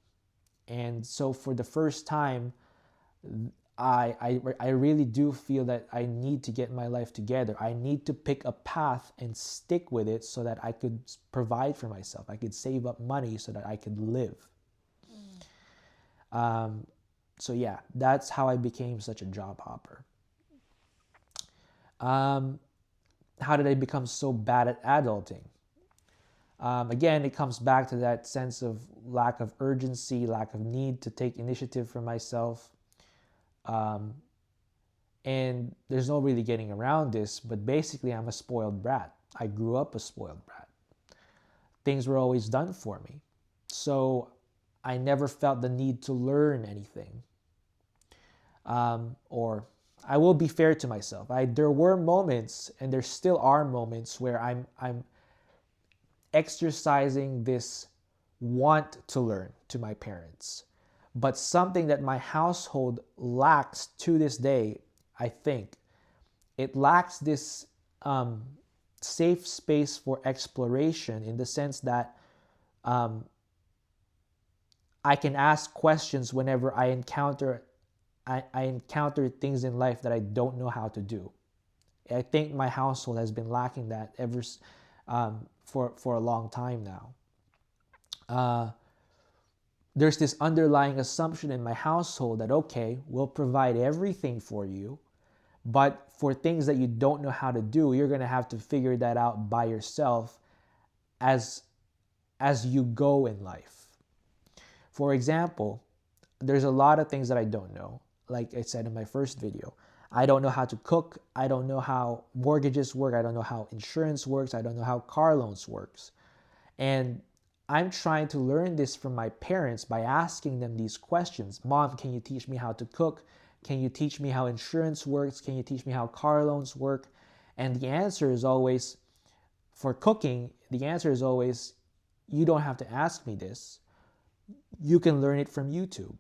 And so for the first time, I really do feel that I need to get my life together. I need to pick a path and stick with it so that I could provide for myself. I could save up money so that I could live. So yeah, that's how I became such a job hopper. How did I become so bad at adulting? Again, it comes back to that sense of lack of urgency, lack of need to take initiative for myself. And there's no really getting around this, but basically I'm a spoiled brat. I grew up a spoiled brat. Things were always done for me. So I never felt the need to learn anything. Or I will be fair to myself. There were moments, and there still are moments, where I'm exercising this want to learn to my parents. But something that my household lacks to this day, I think, it lacks this safe space for exploration, in the sense that I can ask questions whenever I encounter things in life that I don't know how to do. I think my household has been lacking that for a long time now. There's this underlying assumption in my household that, okay, we'll provide everything for you, But for things that you don't know how to do, you're going to have to figure that out by yourself as you go in life. For example, there's a lot of things that I don't know. Like I said in my first video, I don't know how to cook. I don't know how mortgages work. I don't know how insurance works. I don't know how car loans works. And I'm trying to learn this from my parents by asking them these questions. Mom, can you teach me how to cook? Can you teach me how insurance works? Can you teach me how car loans work? And the answer is always, for cooking, the answer is always, you don't have to ask me this. You can learn it from YouTube.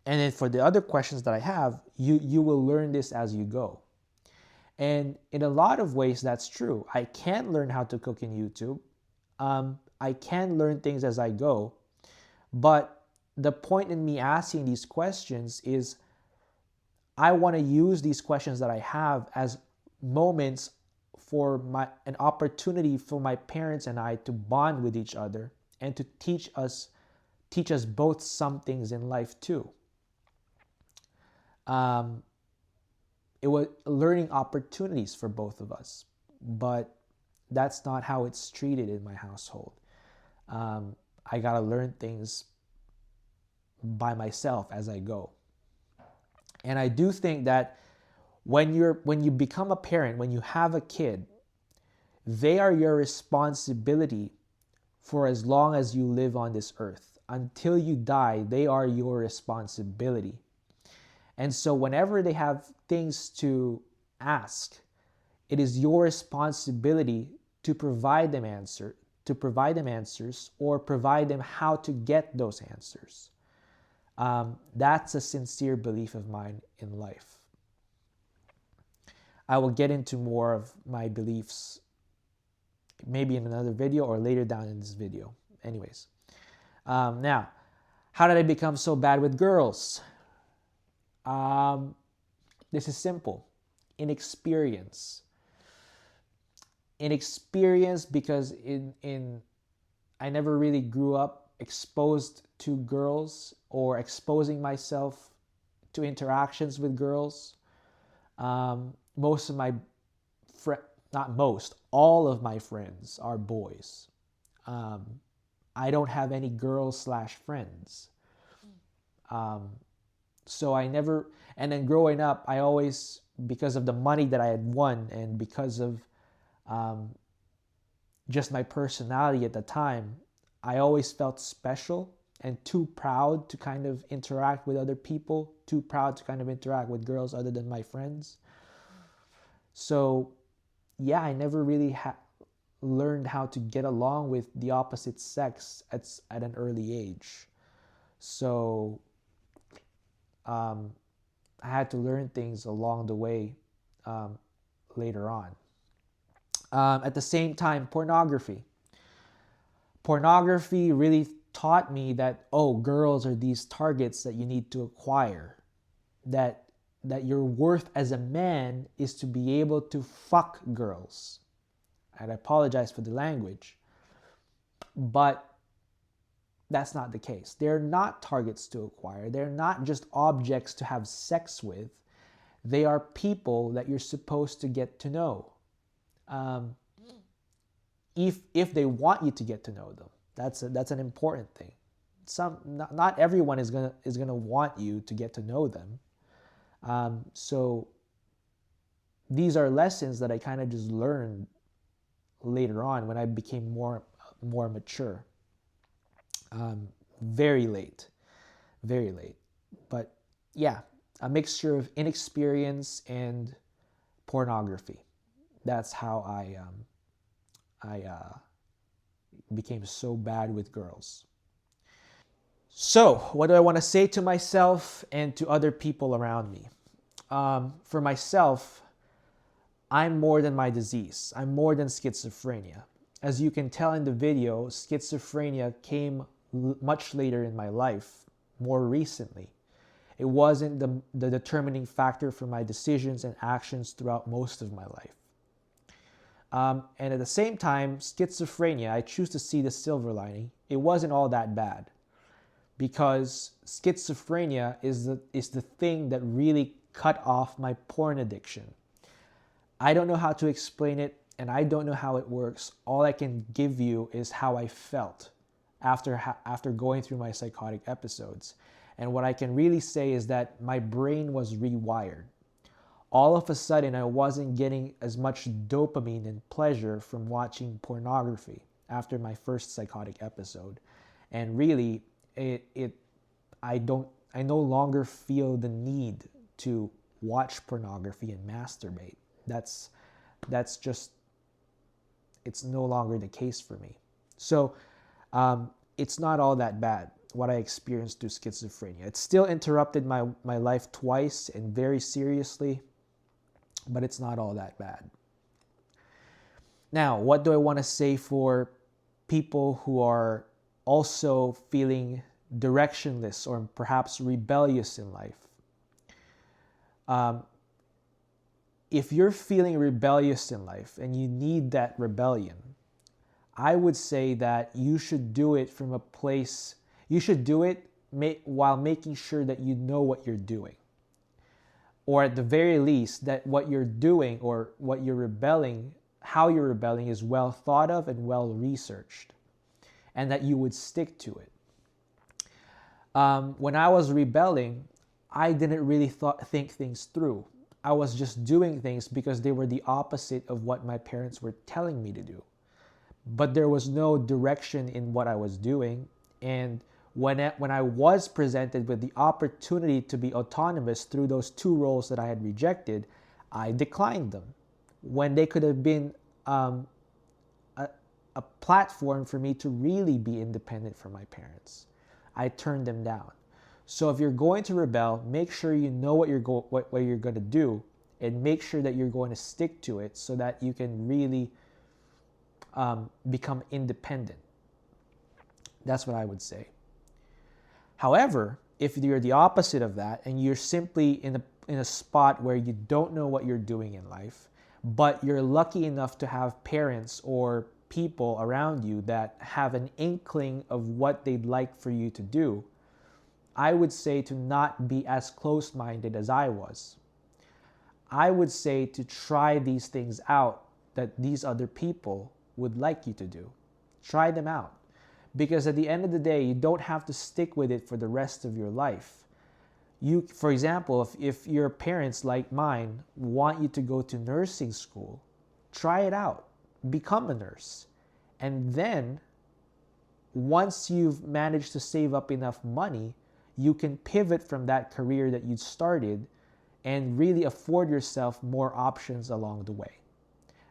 And then for the other questions that I have, you will learn this as you go. And in a lot of ways, that's true. I can learn how to cook in YouTube. I can learn things as I go. But the point in me asking these questions is I want to use these questions that I have as moments for an opportunity for my parents and I to bond with each other and to teach us both some things in life too. It was learning opportunities for both of us, but that's not how it's treated in my household. I gotta learn things by myself as I go. And I do think that when you become a parent, when you have a kid, they are your responsibility for as long as you live on this earth. Until you die, they are your responsibility. And so whenever they have things to ask, it is your responsibility to provide them answers or provide them how to get those answers. That's a sincere belief of mine in life. I will get into more of my beliefs maybe in another video or later down in this video. Anyways, now, how did I become so bad with girls? This is simple. Inexperience. Inexperience because I never really grew up exposed to girls or exposing myself to interactions with girls. Most of my all of my friends are boys. I don't have any girls/friends. So I never, and then growing up, I always, because of the money that I had won and because of just my personality at the time, I always felt special and too proud to kind of interact with other people, too proud to kind of interact with girls other than my friends. So yeah, I never really learned how to get along with the opposite sex at an early age. So I had to learn things along the way later on. At the same time, pornography. Pornography really taught me that, girls are these targets that you need to acquire. That your worth as a man is to be able to fuck girls. And I apologize for the language, but that's not the case. They're not targets to acquire. They're not just objects to have sex with. They are people that you're supposed to get to know. If they want you to get to know them, that's an important thing. Not everyone is gonna want you to get to know them. So these are lessons that I kind of just learned later on when I became more mature. Very late. But yeah, a mixture of inexperience and pornography. That's how I became so bad with girls. So, what do I want to say to myself and to other people around me? For myself, I'm more than my disease. I'm more than schizophrenia. As you can tell in the video, schizophrenia came much later in my life, more recently. It wasn't the determining factor for my decisions and actions throughout most of my life. And at the same time, schizophrenia, I choose to see the silver lining. It wasn't all that bad, because schizophrenia is the thing that really cut off my porn addiction. I don't know how to explain it, and I don't know how it works. All I can give you is how I felt after going through my psychotic episodes. And what I can really say is that my brain was rewired. All of a sudden, I wasn't getting as much dopamine and pleasure from watching pornography after my first psychotic episode. And really, I no longer feel the need to watch pornography and masturbate. That's just, it's no longer the case for me. So it's not all that bad what I experienced through schizophrenia. It still interrupted my life twice and very seriously, but it's not all that bad. Now, what do I want to say for people who are also feeling directionless or perhaps rebellious in life? If you're feeling rebellious in life and you need that rebellion, I would say that you should do it from a place, you should do it while making sure that you know what you're doing. Or at the very least, that what you're doing or what you're rebelling, how you're rebelling is well thought of and well researched, and that you would stick to it. When I was rebelling, I didn't really think things through. I was just doing things because they were the opposite of what my parents were telling me to do. But there was no direction in what I was doing. And when I was presented with the opportunity to be autonomous through those two roles that I had rejected, I declined them. When they could have been a platform for me to really be independent from my parents, I turned them down. So if you're going to rebel, make sure you know what you're going to do, and make sure that you're going to stick to it so that you can really become independent. That's what I would say. However, if you're the opposite of that and you're simply in a spot where you don't know what you're doing in life, but you're lucky enough to have parents or people around you that have an inkling of what they'd like for you to do, I would say to not be as close-minded as I was. I would say to try these things out that these other people would like you to do. Try them out. Because at the end of the day, you don't have to stick with it for the rest of your life. For example, if your parents, like mine, want you to go to nursing school, try it out. Become a nurse. And then, once you've managed to save up enough money, you can pivot from that career that you started and really afford yourself more options along the way.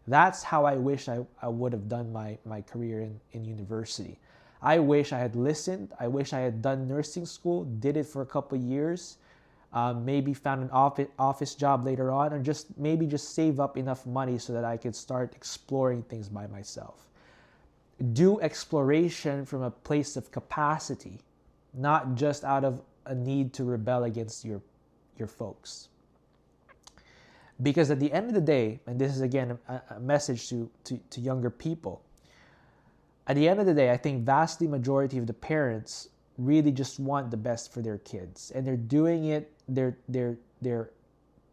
That's how I wish I would have done my career in university. I wish I had listened. I wish I had done nursing school, did it for a couple of years, maybe found an office job later on, or just save up enough money so that I could start exploring things by myself. Do exploration from a place of capacity, not just out of a need to rebel against your folks. Because at the end of the day, and this is again a message to younger people, at the end of the day, I think vastly majority of the parents really just want the best for their kids, and they're doing it. They're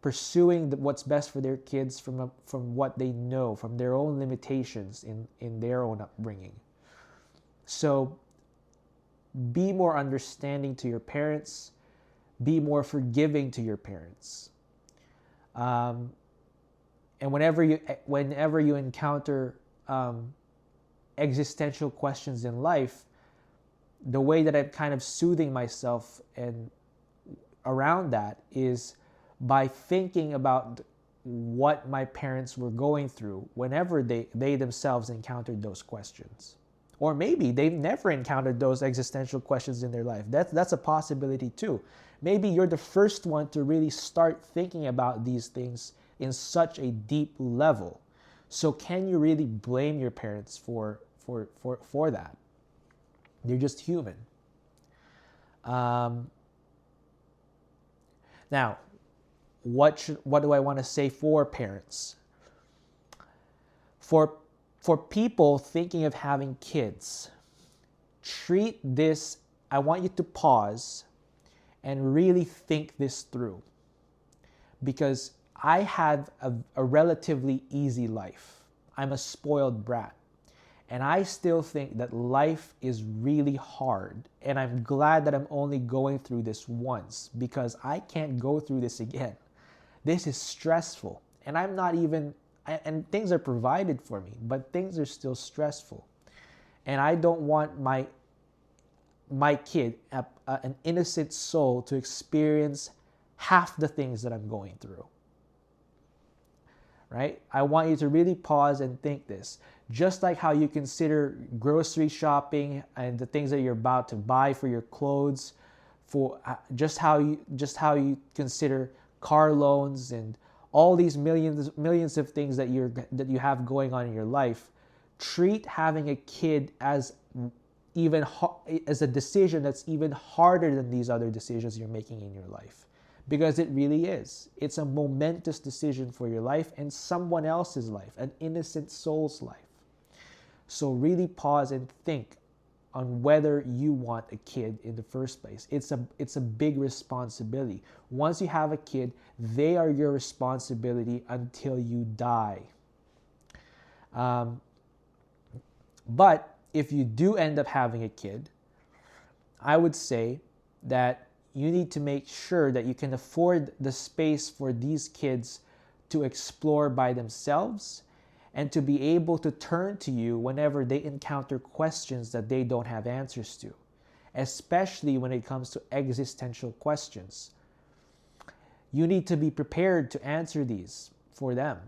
pursuing what's best for their kids from what they know, from their own limitations in their own upbringing. So be more understanding to your parents. Be more forgiving to your parents. And whenever you encounter existential questions in life, the way that I'm kind of soothing myself and around that is by thinking about what my parents were going through whenever they themselves encountered those questions. Or maybe they've never encountered those existential questions in their life. That's a possibility too. Maybe you're the first one to really start thinking about these things in such a deep level. So can you really blame your parents for that? They're just human. Now, what do I want to say for parents? For people thinking of having kids, treat this, I want you to pause and really think this through. because I had a relatively easy life. I'm a spoiled brat. And I still think that life is really hard. And I'm glad that I'm only going through this once, because I can't go through this again. This is stressful. And I'm not even, and things are provided for me, but things are still stressful. And I don't want my kid, an innocent soul, to experience half the things that I'm going through. Right? I want you to really pause and think this. Just like how you consider grocery shopping and the things that you're about to buy for your clothes, for just how you consider car loans and all these millions of things that you have going on in your life, treat having a kid as a decision that's even harder than these other decisions you're making in your life. Because it really is. It's a momentous decision for your life and someone else's life, an innocent soul's life. So really pause and think on whether you want a kid in the first place. It's a big responsibility. Once you have a kid, they are your responsibility until you die. But if you do end up having a kid, I would say that you need to make sure that you can afford the space for these kids to explore by themselves and to be able to turn to you whenever they encounter questions that they don't have answers to, especially when it comes to existential questions. You need to be prepared to answer these for them,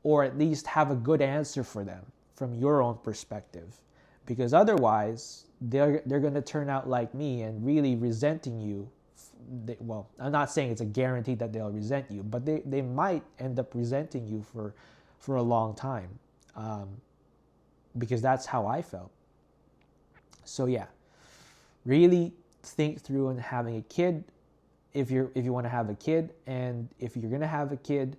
or at least have a good answer for them from your own perspective, because otherwise they're going to turn out like me and really resenting you. Well, I'm not saying it's a guarantee that they'll resent you, but they might end up resenting you for a long time, because that's how I felt. So yeah, really think through on having a kid if you want to have a kid, and if you're going to have a kid,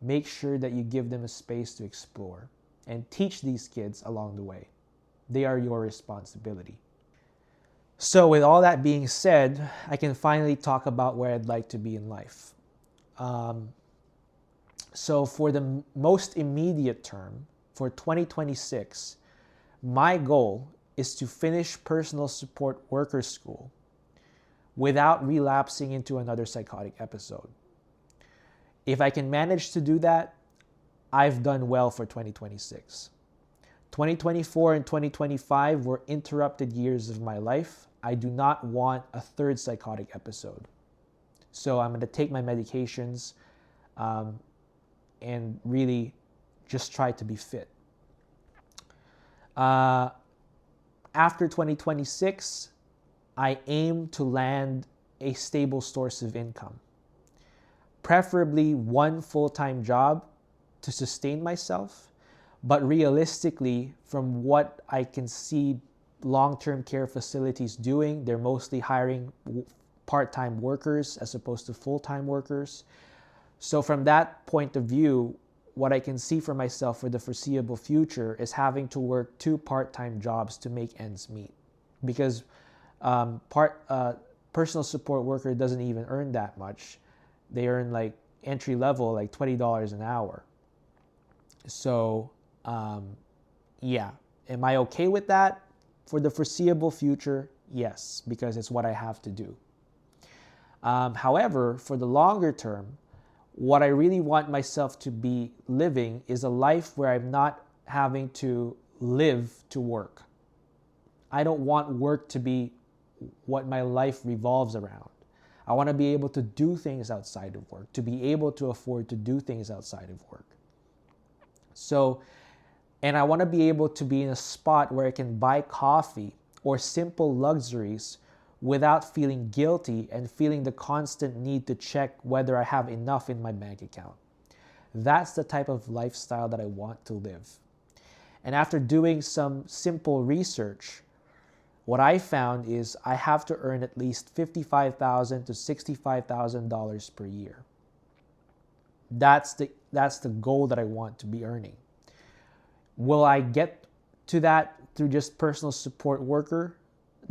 make sure that you give them a space to explore and teach these kids along the way. They are your responsibility. So with all that being said, I can finally talk about where I'd like to be in life. So for the most immediate term, for 2026, my goal is to finish personal support worker school without relapsing into another psychotic episode. If I can manage to do that, I've done well for 2026. 2024 and 2025 were interrupted years of my life. I do not want a third psychotic episode. So I'm going to take my medications and really just try to be fit. After 2026, I aim to land a stable source of income. Preferably one full-time job to sustain myself, but realistically, from what I can see long-term care facilities doing, they're mostly hiring part-time workers as opposed to full-time workers. So from that point of view, what I can see for myself for the foreseeable future is having to work 2 part-time jobs to make ends meet, because personal support worker doesn't even earn that much. They earn like entry level, like $20 an hour. So, yeah. Am I okay with that? For the foreseeable future, yes, because it's what I have to do. However, for the longer term, what I really want myself to be living is a life where I'm not having to live to work. I don't want work to be what my life revolves around. I want to be able to do things outside of work, to be able to afford to do things outside of work. So, and I want to be able to be in a spot where I can buy coffee or simple luxuries without feeling guilty and feeling the constant need to check whether I have enough in my bank account. That's the type of lifestyle that I want to live. And after doing some simple research, what I found is I have to earn at least $55,000 to $65,000 per year. That's the goal that I want to be earning. Will I get to that through just personal support worker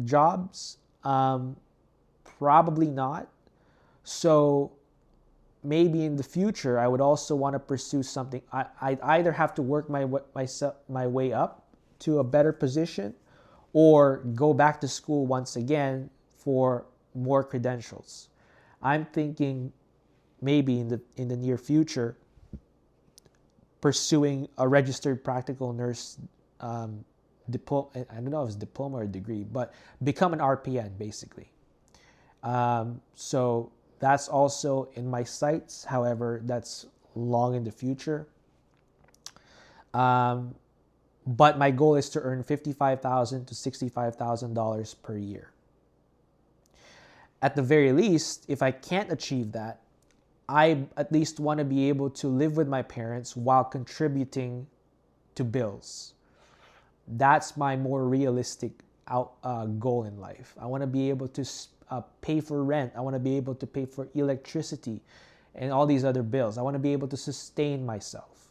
jobs? Probably not. So maybe in the future, I would also want to pursue something. I'd either have to work my way up to a better position, or go back to school once again for more credentials. I'm thinking maybe in the near future, pursuing a registered practical nurse diploma. I don't know if it's diploma or degree, but become an RPN basically. So that's also in my sights. However, that's long in the future. But my goal is to earn $55,000 to $65,000 per year. At the very least, if I can't achieve that, I at least want to be able to live with my parents while contributing to bills. That's my more realistic goal in life. I want to be able to pay for rent. I want to be able to pay for electricity and all these other bills. I want to be able to sustain myself.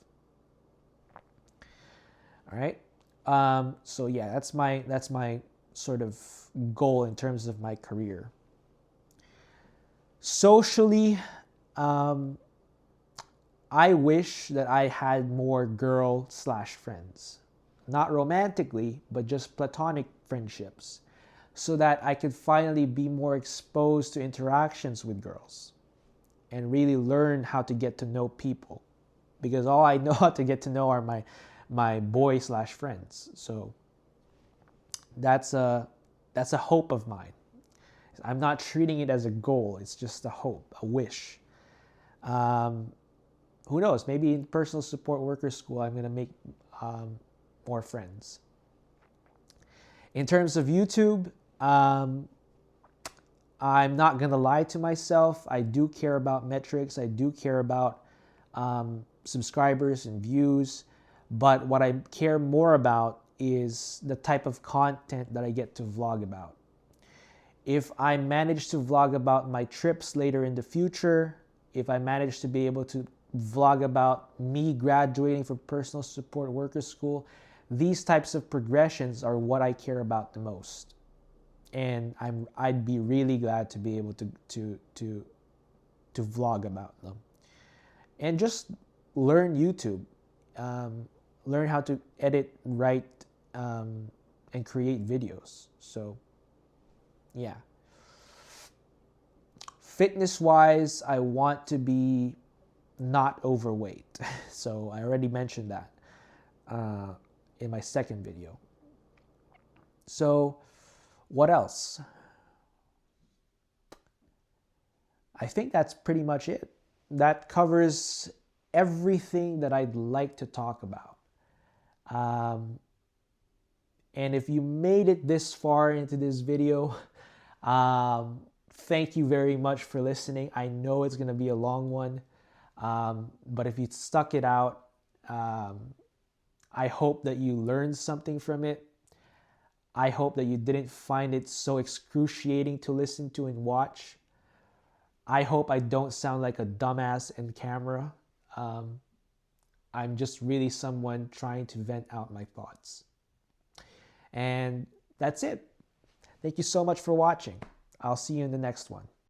All right. So yeah, that's my sort of goal in terms of my career. Socially, I wish that I had more girl/friends. Not romantically, but just platonic friendships, so that I could finally be more exposed to interactions with girls and really learn how to get to know people. Because all I know how to get to know are my boy/friends. So that's a hope of mine. I'm not treating it as a goal. It's just a hope, a wish. Who knows? Maybe in personal support worker school, I'm going to make more friends. In terms of YouTube, I'm not going to lie to myself. I do care about metrics. I do care about subscribers and views. But what I care more about is the type of content that I get to vlog about. If I manage to vlog about my trips later in the future, if I manage to be able to vlog about me graduating from personal support worker school, these types of progressions are what I care about the most. And I'd be really glad to be able to vlog about them. And just learn YouTube. Learn how to edit, write, and create videos. So yeah. Fitness-wise, I want to be not overweight. So I already mentioned that in my second video. So what else? I think that's pretty much it. That covers everything that I'd like to talk about. And if you made it this far into this video, thank you very much for listening. I know it's going to be a long one, but if you stuck it out, I hope that you learned something from it. I hope that you didn't find it so excruciating to listen to and watch. I hope I don't sound like a dumbass in camera. I'm just really someone trying to vent out my thoughts. And that's it. Thank you so much for watching. I'll see you in the next one.